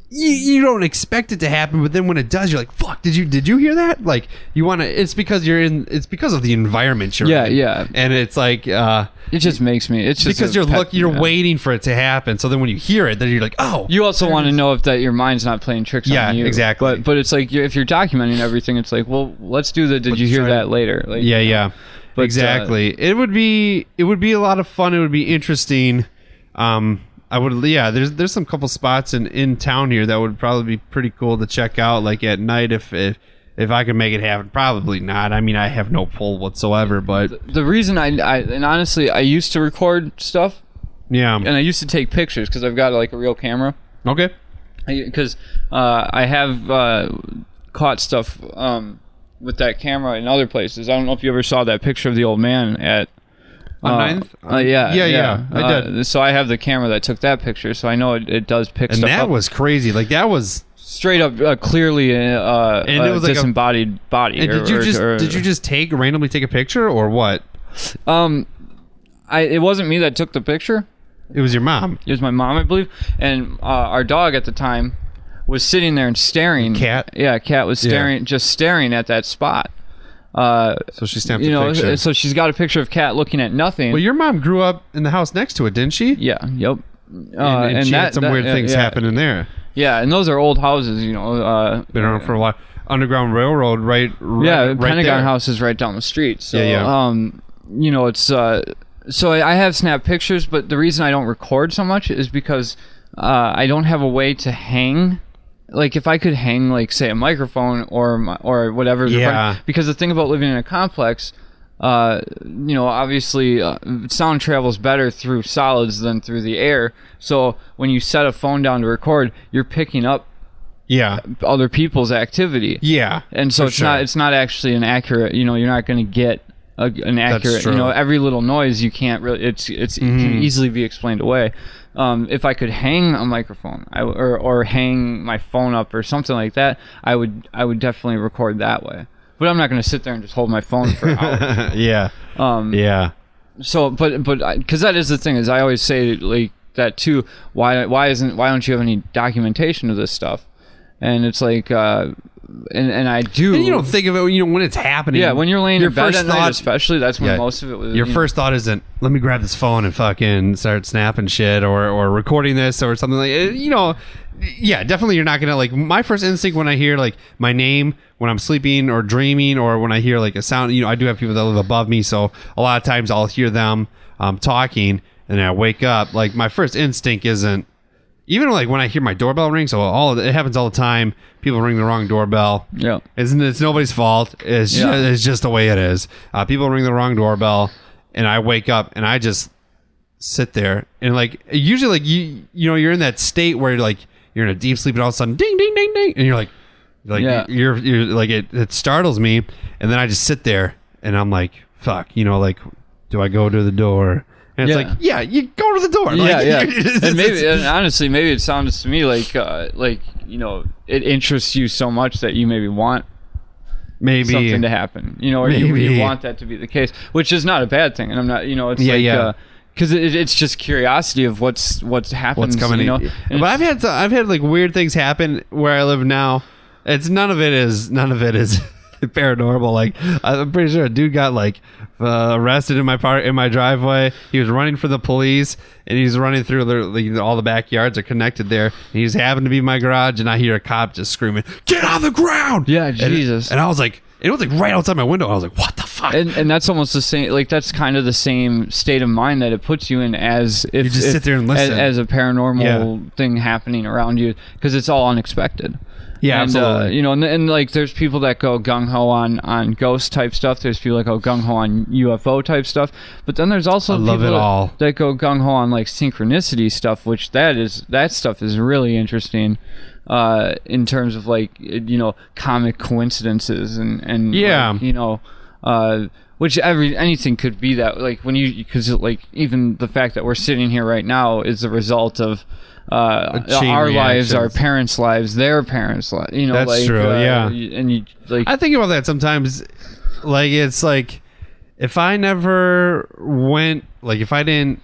you don't expect it to happen, but then when it does, you're like, fuck, did you hear that? Like you want to, it's because of the environment you're in. Yeah. And it's like it just makes me, it's just because you're waiting for it to happen. So then when you hear it, then you're like, oh. You also want to know if that your mind's not playing tricks on you. Yeah, exactly. But it's like if you're documenting everything, it's like, well, let's do the did you hear that later? Like, yeah. But, exactly. It would be a lot of fun. It would be interesting. There's some couple spots in town here that would probably be pretty cool to check out, like at night if I could make it happen. Probably not. I mean, I have no pull whatsoever, but the reason and honestly, I used to record stuff. Yeah. And I used to take pictures because I've got like a real camera. Okay. Because I have caught stuff with that camera in other places. I don't know if you ever saw that picture of the old man at on Ninth. Yeah. I did. So I have the camera that took that picture, so I know it does pick And stuff that up. was crazy. Like that was Straight up, clearly, and it was like disembodied body. And did you just randomly take a picture or what? It wasn't me that took the picture. It was your mom. It was my mom, I believe, and our dog at the time was sitting there and staring. Cat? Yeah, Cat was staring, just staring at that spot. So she stamped a picture. So she's got a picture of Cat looking at nothing. Well, your mom grew up in the house next to it, didn't she? Yeah. Yep. And she had some weird things happen in there. Yeah, and those are old houses, you know. Been around for a while. Underground Railroad, right Pentagon there. House is right down the street. So, Yeah. you know, it's so I have snap pictures, but the reason I don't record so much is because I don't have a way to hang. Like if I could hang, like say a microphone or whatever. Yeah. Because the thing about living in a complex, you know, obviously sound travels better through solids than through the air. So when you set a phone down to record, you're picking up other people's activity. Yeah. And so it's not actually an accurate, you know, you're not going to get an accurate, you know, every little noise you can't really, it can easily be explained away. If I could hang a microphone or hang my phone up or something like that, I would definitely record that way. But I'm not going to sit there and just hold my phone for hours. Yeah. So, but because that is the thing, is I always say like that too. Why don't you have any documentation of this stuff? And it's like, and I do. And you don't think of it, you know, when it's happening. Yeah, when you're laying in bed at night, thought, especially, that's when most of it was. Your first thought isn't, let me grab this phone and fucking start snapping shit or recording this or something like it. You know, yeah, definitely you're not going to, like, my first instinct when I hear, like, my name when I'm sleeping or dreaming or when I hear, like, a sound, you know, I do have people that live above me, so a lot of times I'll hear them talking and I wake up. Like, my first instinct isn't, even like when I hear my doorbell ring, so it happens all the time. People ring the wrong doorbell. Yeah, it's nobody's fault. It's just the way it is. People ring the wrong doorbell, and I wake up and I just sit there and like usually like you know you're in that state where you're in a deep sleep and all of a sudden ding ding ding ding and you're like you're like it startles me and then I just sit there and I'm like fuck, you know, like do I go to the door? And it's like, yeah, you go to the door. And honestly, maybe it sounds to me like you know, it interests you so much that you maybe want something to happen, you know, or you want that to be the case, which is not a bad thing. And I'm not, you know, it's because it's just curiosity of what's happening, what's coming, you know. But I've had like weird things happen where I live now. It's none of it is paranormal. Like I'm pretty sure a dude got like arrested in my driveway. He was running for the police and he's running through all the backyards are connected there. And he just happened to be in my garage and I hear a cop just screaming, "Get on the ground!" Yeah, Jesus. And I was like, it was like right outside my window. I was like, what the fuck? And that's almost the same. Like that's kind of the same state of mind that it puts you in as if you just sit there and listen as a paranormal thing happening around you because it's all unexpected. Yeah, and, absolutely. You know, and like there's people that go gung-ho on ghost type stuff. There's people that go gung-ho on UFO type stuff. But then there's also people that go gung-ho on like synchronicity stuff, which that stuff is really interesting in terms of like, you know, comic coincidences and like, you know, which anything could be that, like when because like even the fact that we're sitting here right now is the result of our lives, our parents' lives, their parents' lives. You know, that's like, true. And you like, I think about that sometimes. Like it's like if I never went, like if I didn't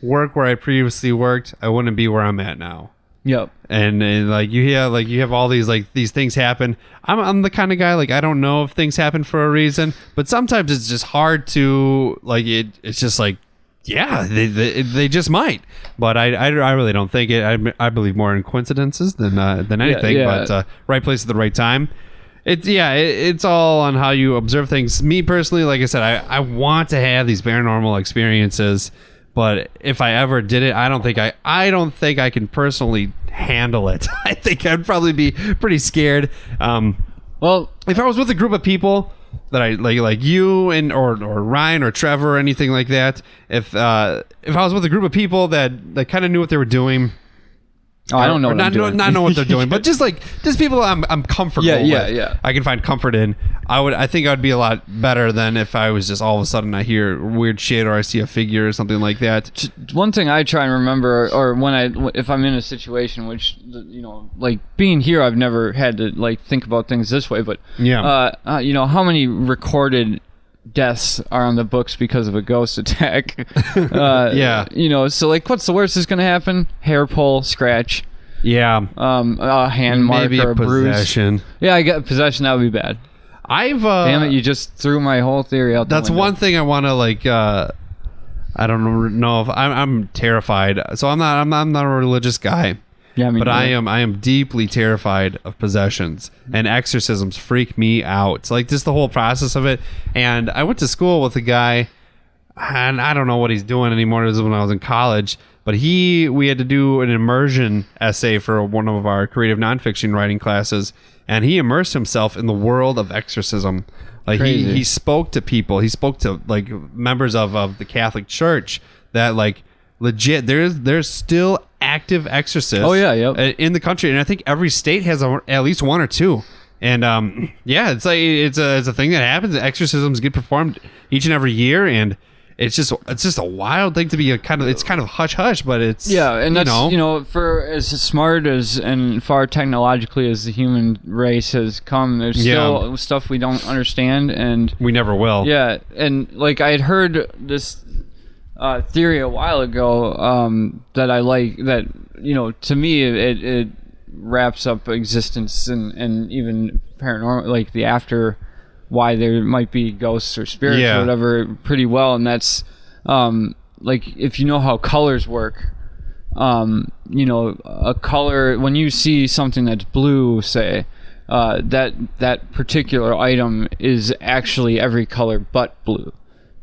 work where I previously worked, I wouldn't be where I'm at now. Yep. And like you have all these like these things happen. I'm the kind of guy like I don't know if things happen for a reason, but sometimes it's just hard to like it's just like. Yeah, they just might, but I really don't think it. I believe more in coincidences than anything. But right place at the right time. It's all on how you observe things. Me personally, like I said, I want to have these paranormal experiences, but if I ever did it, I don't think I can personally handle it. I think I'd probably be pretty scared. Well, if I was with a group of people that I like you and or Ryan or Trevor or anything like that, if I was with a group of people that kind of knew what they were doing Oh, I don't know what I'm doing. Not know what they're doing, but just people I'm comfortable with. Yeah. I can find comfort in. I think I'd be a lot better than if I was just all of a sudden I hear weird shit or I see a figure or something like that. One thing I try and remember, or if I'm in a situation, which like being here, I've never had to like think about things this way, but how many recorded deaths are on the books because of a ghost attack? So like, what's the worst that's gonna happen? Hair pull, scratch, a hand mark, maybe or a possession. Bruise. Yeah, I get possession. That would be bad. Damn it, you just threw my whole theory out the window. One thing I want to I don't know if I'm terrified. So I'm not a religious guy. Yeah, but I am deeply terrified of possessions, and exorcisms freak me out. It's like just the whole process of it. And I went to school with a guy, and I don't know what he's doing anymore. This was when I was in college, but we had to do an immersion essay for one of our creative nonfiction writing classes, and he immersed himself in the world of exorcism. Like he spoke to people. He spoke to like members of the Catholic Church that like legit. There's still active exorcists. Oh yeah, in the country, and I think every state has at least one or two. And it's like it's a thing that happens. Exorcisms get performed each and every year, and it's just a wild thing to be it's kind of hush hush, but it's and that's for as smart as and far technologically as the human race has come, there's still stuff we don't understand, and we never will. Yeah, and like I had heard this theory a while ago that I like, that to me it wraps up existence and even paranormal, like the after, why there might be ghosts or spirits or whatever, pretty well. And that's like, if you know how colors work, a color, when you see something that's blue, say, that particular item is actually every color but blue.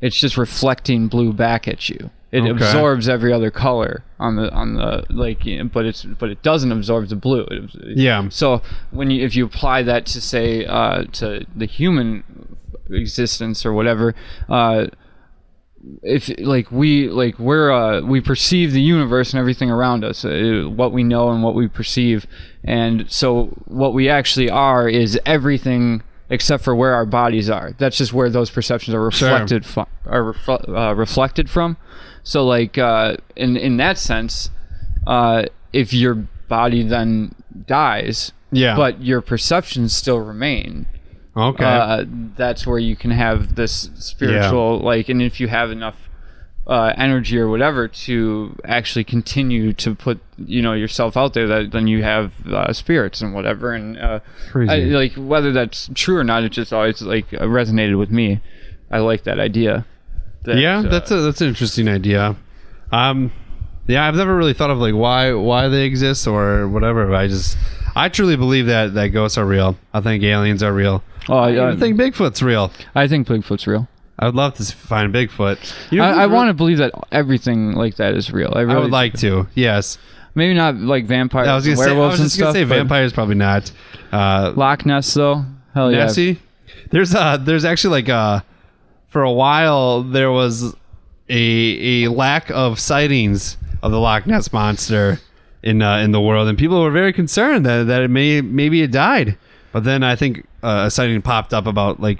It's just reflecting blue back at you. It absorbs every other color on the like, but it doesn't absorb the blue. So if you apply that to say to the human existence or whatever, if like we perceive the universe and everything around us, what we know and what we perceive, and so what we actually are is everything except for where our bodies are. That's just where those perceptions are reflected reflected from. So like in that sense, if your body then dies, but your perceptions still remain, that's where you can have this spiritual like, and if you have enough energy or whatever to actually continue to put yourself out there, then you have spirits and whatever. And like, whether that's true or not, it just always like resonated with me. I like that idea. That's an interesting idea. I've never really thought of like why they exist or whatever. I truly believe that ghosts are real. I think aliens are real. I think Bigfoot's real. I think Bigfoot's real. I would love to find Bigfoot. I want to believe that everything like that is real. I would like to. Yes. Maybe not like vampires, werewolves and stuff. I was just gonna say vampires probably not. Loch Ness though. Hell yeah. Nessie. There's actually like for a while there was a lack of sightings of the Loch Ness monster in the world, and people were very concerned that it maybe it died. But then I think a sighting popped up about like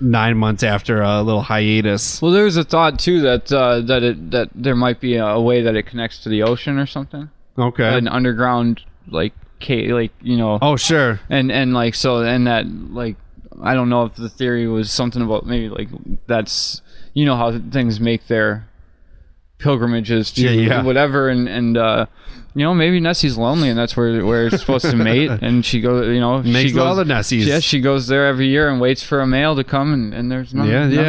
9 months after a little hiatus. Well, there's a thought too that there might be a way that it connects to the ocean or something. Okay. An underground like Oh sure. And like, so, and that like, I don't know if the theory was something about maybe like that's how things make their pilgrimages to whatever, and maybe Nessie's lonely and that's where it's supposed to mate, and she goes, makes all the Nessies. Yeah, she goes there every year and waits for a male to come, and there's none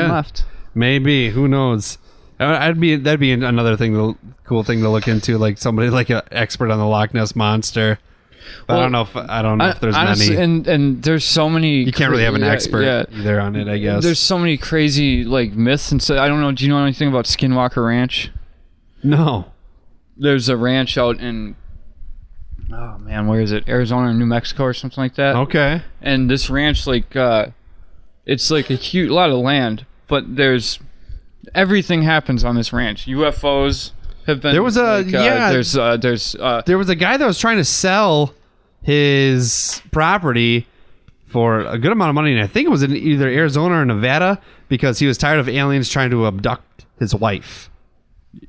left. Maybe, who knows? That'd be another cool thing to look into, like somebody like an expert on the Loch Ness monster. But I don't know if there's honestly, many. And there's so many. You can't really have an expert either on it, I guess. There's so many crazy like myths and so. I don't know. Do you know anything about Skinwalker Ranch? No. There's a ranch out in, oh man, where is it? Arizona or New Mexico or something like that. Okay. And this ranch, like, it's like a lot of land, but there's everything happens on this ranch. UFOs, have been. There was a there was a guy that was trying to sell his property for a good amount of money, and I think it was in either Arizona or Nevada because he was tired of aliens trying to abduct his wife.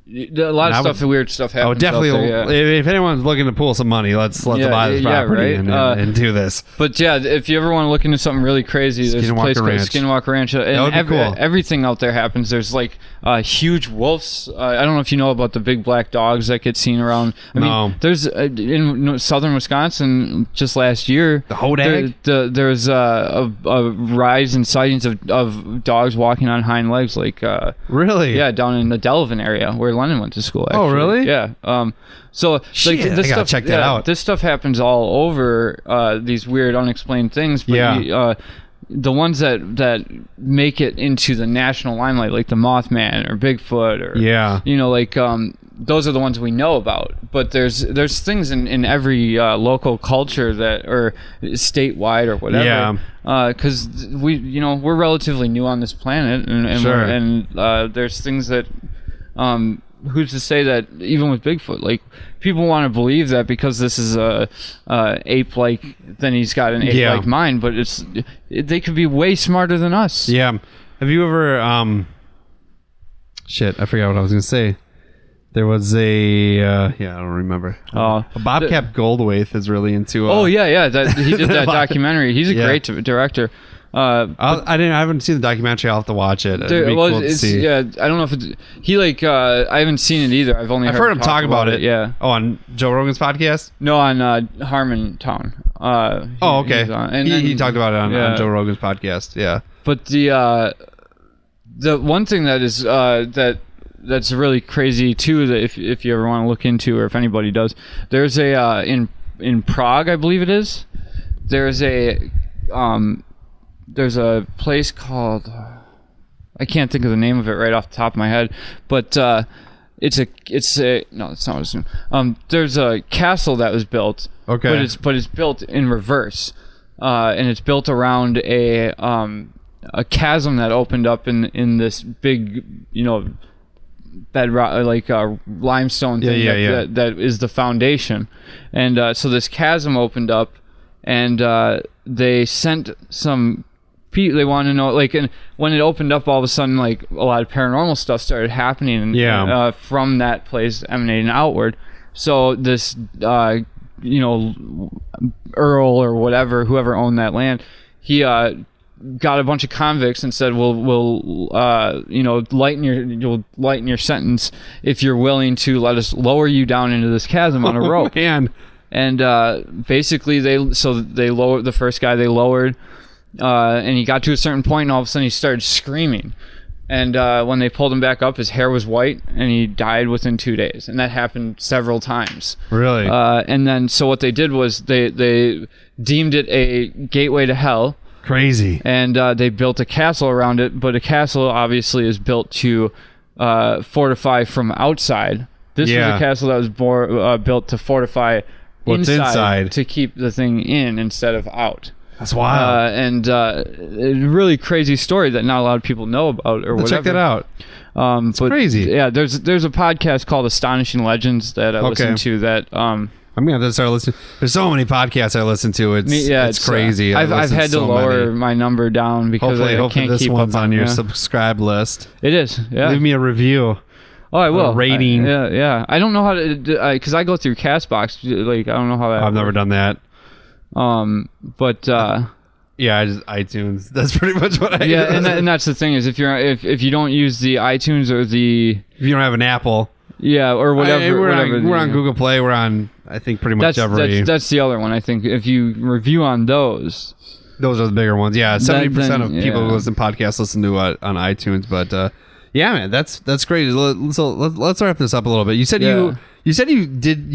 A lot of weird stuff happens. Oh, definitely. Out there, If anyone's looking to pull some money, let's buy this property and do this. But yeah, if you ever want to look into something really crazy, there's a place called Skinwalker Ranch, and cool. Everything out there happens. There's like huge wolves. I don't know if you know about the big black dogs that get seen around. I mean, there's in southern Wisconsin just last year. The hodag. There's a rise in sightings of dogs walking on hind legs, like really, yeah, down in the Delvin area where Lennon went to school. Actually. Oh, really? Yeah. So shit, like this I gotta stuff, check that out. This stuff happens all over these weird, unexplained things. But the ones that make it into the national limelight, like the Mothman or Bigfoot, or those are the ones we know about. But there's things in every local culture that, or statewide or whatever. Yeah. Because we're relatively new on this planet, and sure. There's things that. Who's to say that even with Bigfoot, like people want to believe that because this is a ape-like, then he's got an ape-like mind, but they could be way smarter than us. Yeah. Have you ever shit, I forgot what I was gonna say. There was a I don't remember. Bobcat Goldthwait is really into. He did that documentary. He's a great director. I haven't seen the documentary. I'll have to watch it. It'd be cool to see. I don't know if it's I haven't seen it either. I've heard him talk about it. Yeah. Oh, on Joe Rogan's podcast? No, on Harmontown. Okay. He talked about it on Joe Rogan's podcast. Yeah. But the one thing that is that's really crazy too, that if you ever want to look into, or if anybody does, there's a in Prague, I believe it is. There's a place called, I can't think of the name of it right off the top of my head, but no, that's not what it's doing. There's a castle that was built, but it's built in reverse, and it's built around a chasm that opened up in this big, bedrock, like limestone thing that is the foundation, and so this chasm opened up, and they sent some. They want to know, like, and when it opened up, all of a sudden, like, a lot of paranormal stuff started happening from that place emanating outward. So this, Earl or whatever, whoever owned that land, he got a bunch of convicts and said, we'll lighten your sentence if you're willing to let us lower you down into this chasm on a rope. Man. And basically, they lowered the first guy. They lowered. And he got to a certain point, and all of a sudden he started screaming. And when they pulled him back up, his hair was white, and he died within 2 days. And that happened several times. Really? And then, so what they did was they deemed it a gateway to hell. Crazy. And they built a castle around it, but a castle obviously is built to fortify from outside. This was a castle that was built to fortify inside to keep the thing in instead of out. That's wild. And a really crazy story that not a lot of people know about or whatever. Check that out. It's crazy. Yeah, there's a podcast called Astonishing Legends that I listen to that... I'm going to have to start listening. There's so many podcasts I listen to. It's crazy. I've had to lower my number down because I can't this keep one's up on your subscribe list. It is, yeah. Leave me a review. Oh, I will. A rating. Yeah. I don't know how to... Because I go through CastBox. Like, I don't know how that I've never done that. But I just iTunes. That's pretty much what I do. And that's the thing is if you don't use the iTunes or if you don't have an Apple, or whatever, we're on Google Play. We're on, I think, pretty much every. That's the other one. I think if you review on those are the bigger ones. Yeah, 70% of people who listen to podcasts listen to on iTunes. But yeah, man, that's great. So let's wrap this up a little bit. You said you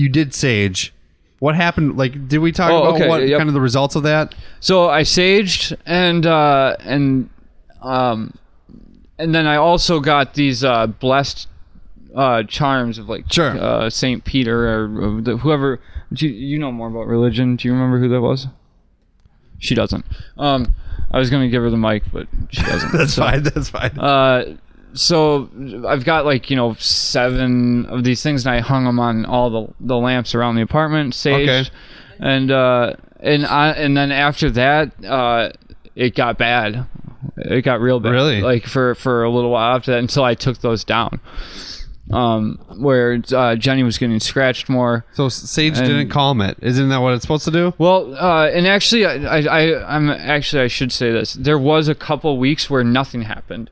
did Sage. What happened? Like, did we talk about kind of the results of that? So I saged, and then I also got these blessed charms of like Saint Peter or whoever. You know more about religion. Do you remember who that was? She doesn't. I was gonna give her the mic, but she doesn't. That's fine. so I've got like 7 of these things, and I hung them on all the lamps around the apartment, saged, and then after that, it got bad. It got real bad. Really? Like for a little while after that, until I took those down. Where Jenny was getting scratched more. So sage didn't calm it. Isn't that what it's supposed to do? Well, and actually, I should say this. There was a couple weeks where nothing happened.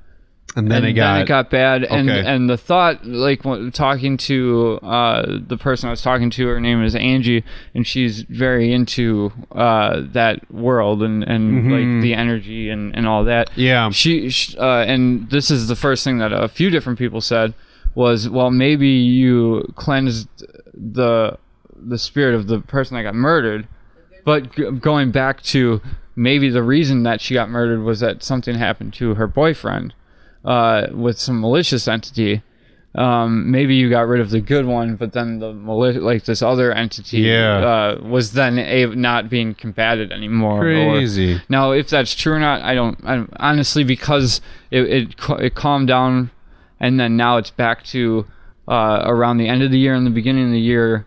And then it got bad, and the thought, like talking to the person I was talking to, her name is Angie, and she's very into that world and like the energy and all that. Yeah. She and this is the first thing that a few different people said was, well, maybe you cleansed the spirit of the person that got murdered, but going back to maybe the reason that she got murdered was that something happened to her boyfriend. With some malicious entity, maybe you got rid of the good one, but then like this other entity was then not being combated anymore. Crazy. Now, if that's true or not, I don't honestly, because it calmed down, and then now it's back to around the end of the year and the beginning of the year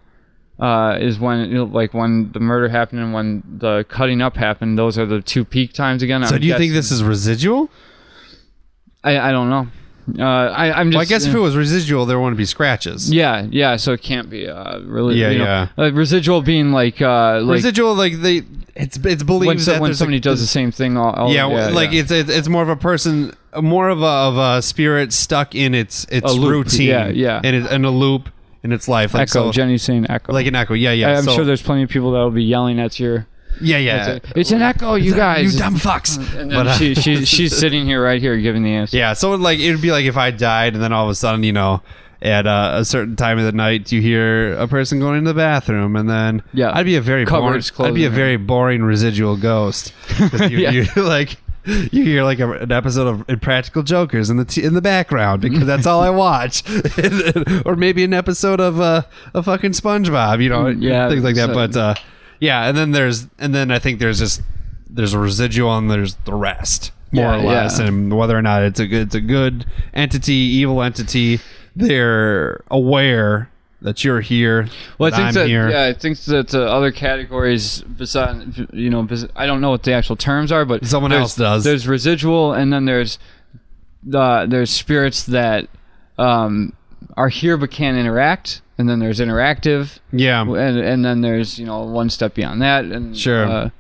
is when like when the murder happened and when the cutting up happened. Those are the 2 peak times again. So do you think this is residual? I don't know. I'm just. Well, I guess if it was residual, there wouldn't be scratches. Yeah. So it can't be really. Yeah. Residual being like residual, like it's believed that when somebody does the same thing. It's more of a person, more of a spirit stuck in its routine. Yeah. And in a loop in its life. Like, echo. Jenny's saying echo. Like an echo. Yeah. I'm sure there's plenty of people that will be yelling at your. Yeah. It's an echo, you guys. You dumb fucks. And then she's sitting here right here giving the answer. Yeah, so like it would be like if I died and then all of a sudden, at a certain time of the night you hear a person going into the bathroom, and then I'd be a very boring residual ghost. You hear like an episode of Impractical Jokers in the background because that's all I watch, or maybe an episode of a fucking SpongeBob, things like that. But and then I think there's a residual and there's the rest, more or less, and whether or not it's a good entity, evil entity, they're aware that you're here. Well, I think that other categories besides, I don't know what the actual terms are, but someone else does. There's residual, and then there's spirits that are here but can't interact. And then there's interactive, and then there's one step beyond that, and sure,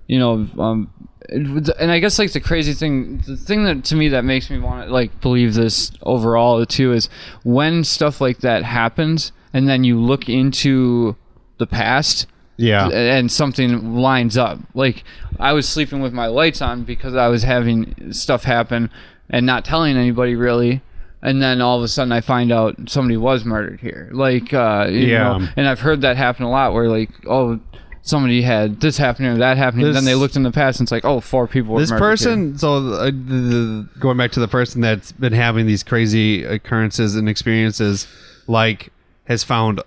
and I guess like the thing that to me that makes me want to like believe this overall too is when stuff like that happens, and then you look into the past, and something lines up. Like I was sleeping with my lights on because I was having stuff happen and not telling anybody really. And then all of a sudden I find out somebody was murdered here. Like, and I've heard that happen a lot where like, oh, somebody had this happening or that happening. And then they looked in the past and it's like, oh, 4 people were murdered. This person, here. So going back to the person that's been having these crazy occurrences and experiences, like has found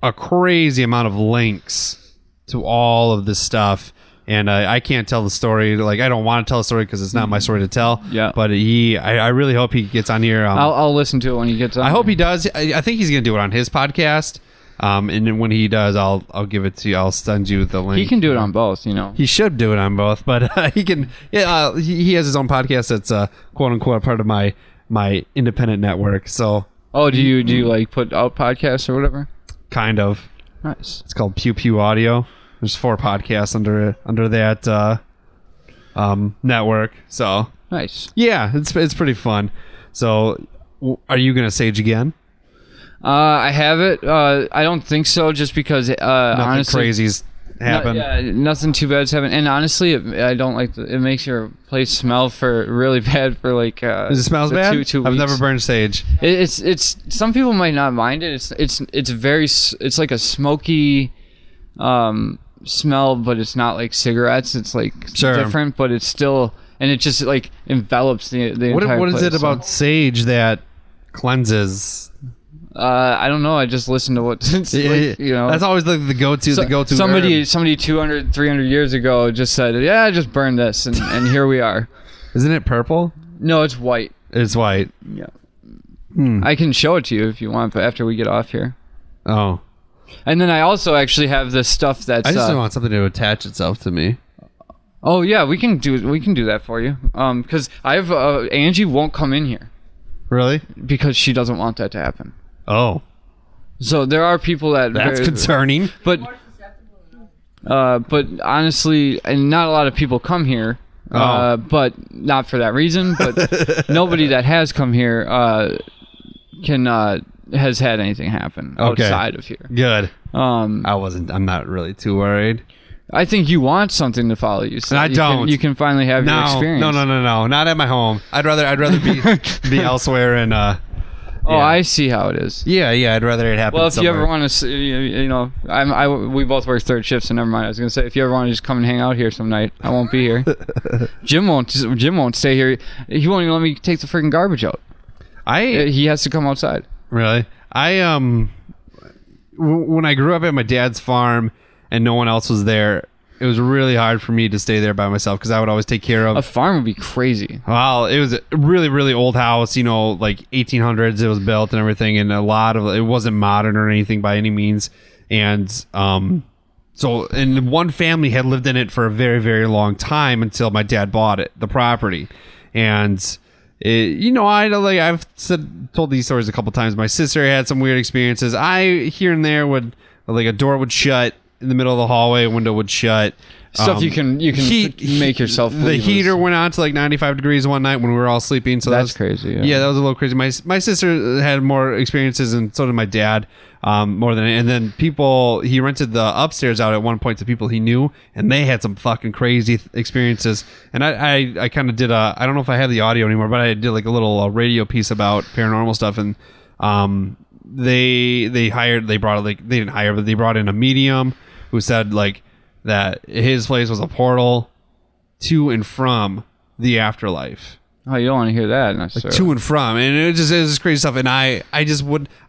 a crazy amount of links to all of this stuff. And I can't tell the story. Like, I don't want to tell the story because it's not my story to tell. Yeah. But I really hope he gets on here. I'll listen to it when he gets on. I hope he does. I think he's going to do it on his podcast. And then when he does, I'll give it to you. I'll send you the link. He can do it on both, He should do it on both, but he can. Yeah, he has his own podcast that's quote unquote part of my independent network. So. Oh, do you like put out podcasts or whatever? Kind of. Nice. It's called Pew Pew Audio. There's 4 podcasts under that network. So nice. Yeah, it's pretty fun. So, are you gonna sage again? I have it. I don't think so, just because nothing honestly, crazy's happened. Nothing too bad's happened. And honestly, I don't like it makes your place smell really bad for like. Does it smell bad? 2 weeks. I've never burned sage. It's some people might not mind it. It's like a smoky smell, but it's not like cigarettes. It's like different, but it's still, and it just like envelops the entire place. What is it about sage that cleanses? I don't know. I just listen to what that's always the go-to. The go-to. Somebody 200, 300 years ago just said, "Yeah, just burn this," and here we are. Isn't it purple? No, it's white. It's white. Yeah. I can show it to you if you want, but after we get off here. Oh. And then I also actually have this stuff that's. I just don't want something to attach itself to me. Oh yeah, we can do that for you. Because I have Angie won't come in here. Really? Because she doesn't want that to happen. Oh. So there are people that's concerning. But honestly, and not a lot of people come here. But not for that reason. But nobody that has come here has had anything happen outside of here. Good. I'm not really too worried. I think you want something to follow you. So I don't. You can finally have your experience. No. Not at my home. I'd rather be elsewhere and. Oh, I see how it is. Yeah. I'd rather it happen. Well, if somewhere. you ever want to, we both work third shifts, so never mind. I was gonna say, if you ever want to just come and hang out here some night, I won't be here. Jim won't stay here. He won't even let me take the freaking garbage out. He has to come outside. Really? When I grew up at my dad's farm and no one else was there, it was really hard for me to stay there by myself because I would always take care of... A farm would be crazy. Well, it was a really, really old house, like 1800s it was built and everything, and a lot of it wasn't modern or anything by any means. And and one family had lived in it for a very, very long time until my dad bought the property. And... I've told these stories a couple times. My sister had some weird experiences. I here and there would a door would shut in the middle of the hallway, a window would shut. Stuff you can make yourself. The heater went on to 95 degrees one night when we were all sleeping. So that's crazy. Yeah, that was a little crazy. My sister had more experiences, and so did my dad. More than, and then he rented the upstairs out at one point to people he knew, and they had some fucking crazy experiences. And I kind of did I don't know if I have the audio anymore, but I did a little radio piece about paranormal stuff. And they brought in a medium who said that his place was a portal to and from the afterlife. Oh, you don't want to hear that necessarily. To and from, and it was just crazy stuff. And I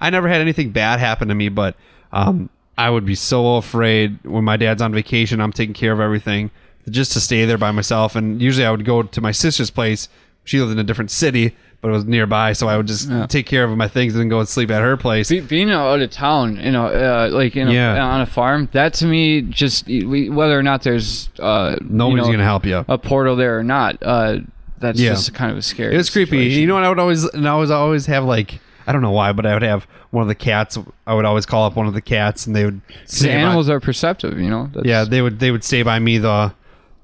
never had anything bad happen to me, but I would be so afraid when my dad's on vacation, I'm taking care of everything, just to stay there by myself. And usually I would go to my sister's place. She lived in a different city, but it was nearby, so I would just take care of my things and then go and sleep at her place. Being out of town, on a farm, that to me, just whether or not there's nobody's gonna help you, a portal there or not, that's just kind of a scary. It was creepy. Situation. You know what? I would always have I don't know why, but I would have one of the cats. I would always call up one of the cats, and they would. The animals are perceptive, Yeah, they would stay by me the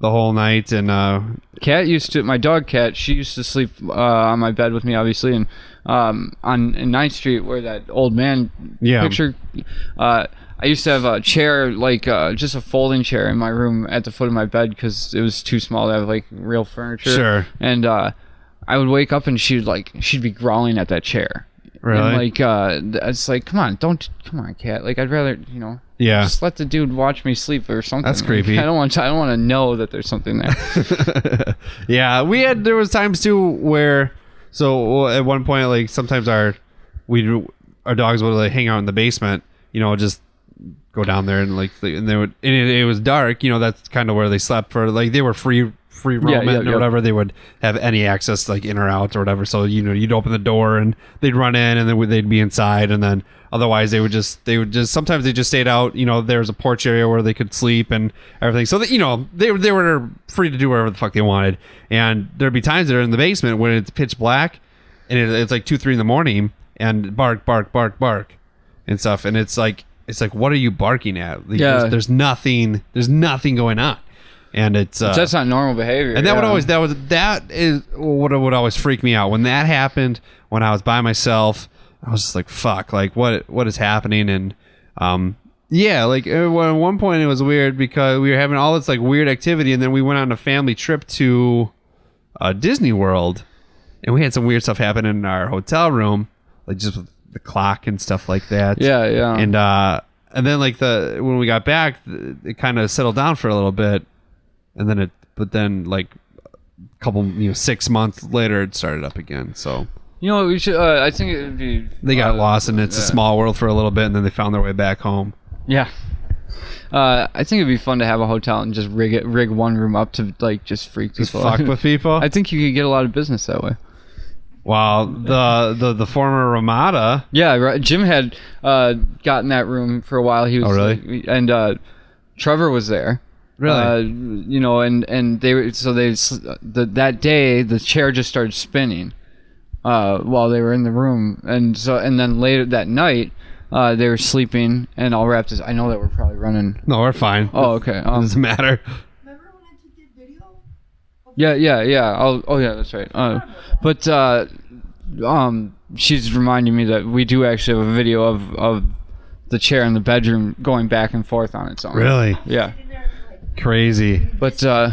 whole night, and my dog Cat, she used to sleep on my bed with me, obviously, and on 9th Street where that old man picture. I used to have a chair, just a folding chair in my room at the foot of my bed because it was too small to have real furniture. Sure. And I would wake up and she'd be growling at that chair. Really? And it's come on, Cat. I'd rather just let the dude watch me sleep or something. That's creepy. I don't want to know that there's something there. Yeah, there was times too where at one point sometimes our dogs would hang out in the basement, just go down there and it was dark, that's kind of where they slept for they were free roaming or whatever. They would have any access in or out or whatever, so you'd open the door and they'd run in and then they'd be inside, and then otherwise they would just sometimes they just stayed out. There was a porch area where they could sleep and everything, so that they were free to do whatever the fuck they wanted. And there'd be times they're in the basement when it's pitch black and it's 2-3 in the morning and bark and stuff, and it's what are you barking at? There's nothing going on. And that's not normal behavior. And that is what would always freak me out when that happened. When I was by myself, I was just fuck, what is happening? And at one point it was weird because we were having all this weird activity, and then we went on a family trip to Disney World, and we had some weird stuff happen in our hotel room, just with the clock and stuff like that. Yeah. And then when we got back, it kind of settled down for a little bit. And then a couple 6 months later it started up again. So we should I think it would be they got lost, and it's a small world for a little bit, and then they found their way back home. Yeah. I think it'd be fun to have a hotel and just rig one room up to just freak people fuck with people. I think you could get a lot of business that way. Wow, the former Ramada. Yeah, right. Jim had gotten that room for a while. He was, really? And Trevor was there. Really? And that day the chair just started spinning while they were in the room, and then later that night they were sleeping. And I'll wrap this. I know that we're probably running. No, we're fine. Oh, okay. Doesn't matter. Remember when I took that video? Yeah. That's right. But she's reminding me that we do actually have a video of the chair in the bedroom going back and forth on its own. Really? Yeah. Crazy. But I'm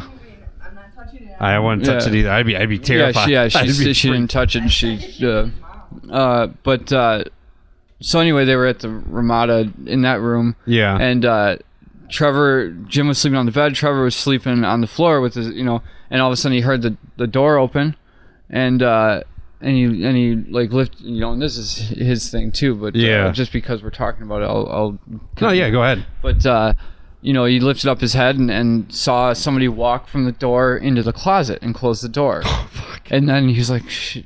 not touching it. I wouldn't touch it either. I'd be terrified. She didn't touch it. And so anyway, they were at the Ramada in that room. Yeah. And Jim was sleeping on the bed. Trevor was sleeping on the floor with his, and all of a sudden he heard the door open, and he like lift, and this is his thing too. But just because we're talking about it, I'll. No, yeah, go ahead. But he lifted up his head and saw somebody walk from the door into the closet and close the door. Oh, fuck. And then he's like,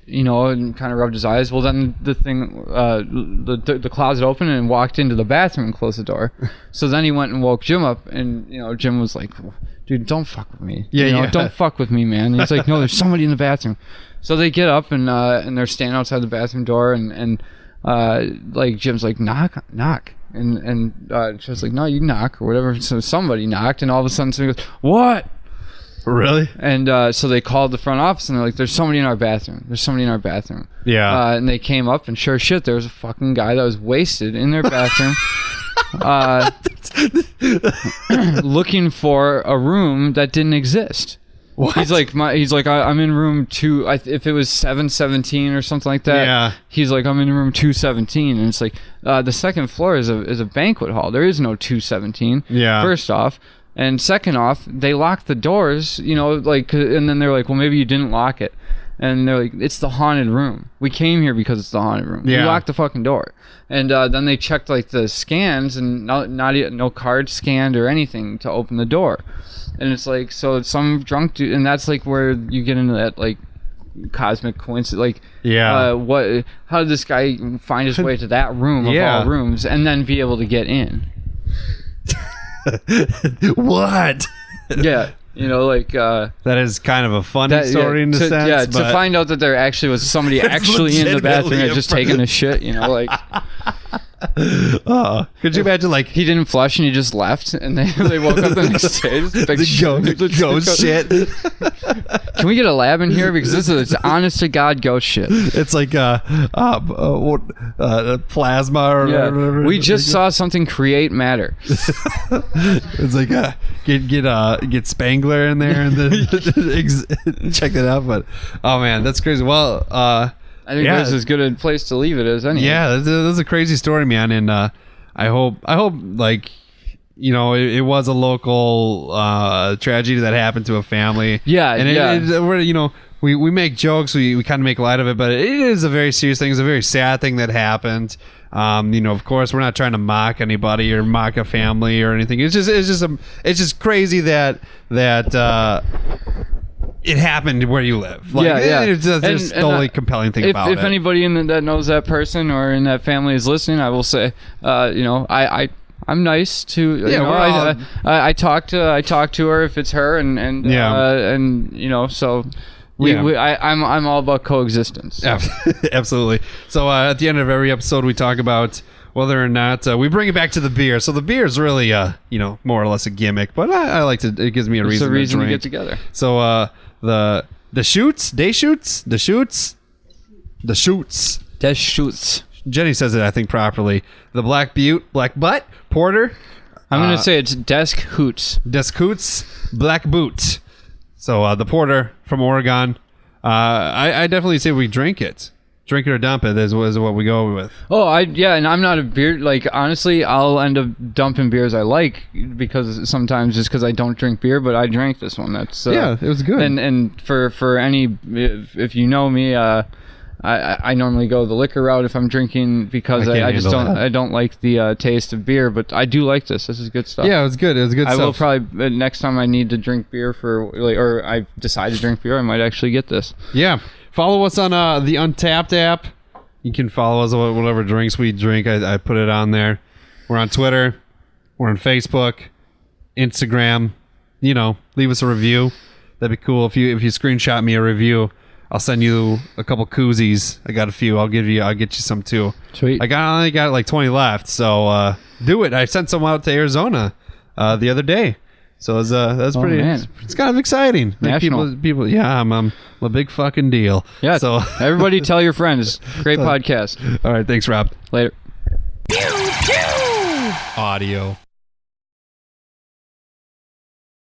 and kind of rubbed his eyes. Well, then the thing, the closet opened and walked into the bathroom and closed the door. So then he went and woke Jim up, and Jim was like, dude, don't fuck with me. Don't fuck with me, man. And he's like, no, there's somebody in the bathroom. So they get up and they're standing outside the bathroom door, and like Jim's like, knock. And she was like, no, you knock or whatever. So somebody knocked, and all of a sudden somebody goes, what? Really? And so they called the front office, and they're like, there's somebody in our bathroom. Yeah. And they came up, and sure as shit, there was a fucking guy that was wasted in their bathroom looking for a room that didn't exist. What? He's like, I'm in room 2. If it was 717 or something like that. Yeah. He's like, I'm in room 217, and it's like, the second floor is a banquet hall. There is no 217. Yeah. First off, and second off, they locked the doors. And then they're like, well, maybe you didn't lock it, and they're like, it's the haunted room. We came here because it's the haunted room. Yeah. We locked the fucking door, and then they checked like the scans, and no card scanned or anything to open the door. And it's like, so some drunk dude, and that's like where you get into that like cosmic coincidence. Like, how did this guy find his way to that room of all rooms and then be able to get in? What? Yeah. That is kind of a funny story in a sense. Yeah, to find out that there actually was somebody actually in the bathroom and just taking a shit, like. Could you imagine, like, he didn't flush and he just left, and they woke up the next day. The ghost shit. Can we get a lab in here, because this is honest to God ghost shit. It's like plasma or whatever. We just saw something create matter. It's like get Spangler in there and then check that out. But oh man, that's crazy. Well, I think this is as good a place to leave it as any. Yeah, that's a crazy story, man. And I hope like, it was a local tragedy that happened to a family. Yeah, and we're we make jokes, we kind of make light of it, but it is a very serious thing. It's a very sad thing that happened. Of course, we're not trying to mock anybody or mock a family or anything. It's just crazy that it happened where you live. Like, it's just the only compelling thing about it. If anybody that knows that person or in that family is listening, I will say, I'm nice to. I talk to her if it's her, and so. I'm all about coexistence. So. Absolutely. So at the end of every episode, we talk about whether or not we bring it back to the beer. So the beer is really, more or less a gimmick, but I like to. It gives me a reason. It's a reason to get together. So the Deschutes. Jenny says it, I think, properly. The Black Butte Porter. I'm gonna say it's Deschutes. Black Butte. So the porter from Oregon, I definitely say we drink it or dump it is what we go with. And I'm not a beer, like, honestly, I'll end up dumping beers I like, because sometimes just because I don't drink beer, but I drank this one. That's it was good. And for any, if you know me, I normally go the liquor route if I'm drinking, because I just don't like the taste of beer, but I do like this. This is good stuff. Yeah, it was good. It was good stuff. I will probably, next time I need to drink beer or I decide to drink beer, I might actually get this. Yeah. Follow us on the Untapped app. You can follow us on whatever drinks we drink. I put it on there. We're on Twitter. We're on Facebook, Instagram. Leave us a review. That'd be cool. If you screenshot me a review, I'll send you a couple koozies. I got a few. I'll get you some too. Sweet. I only got like 20 left, so do it. I sent some out to Arizona the other day, so that's pretty. Man. It's kind of exciting. National. People. Yeah, I'm a big fucking deal. Yeah. So everybody, tell your friends. Great podcast. All right. Thanks, Rob. Later. Audio.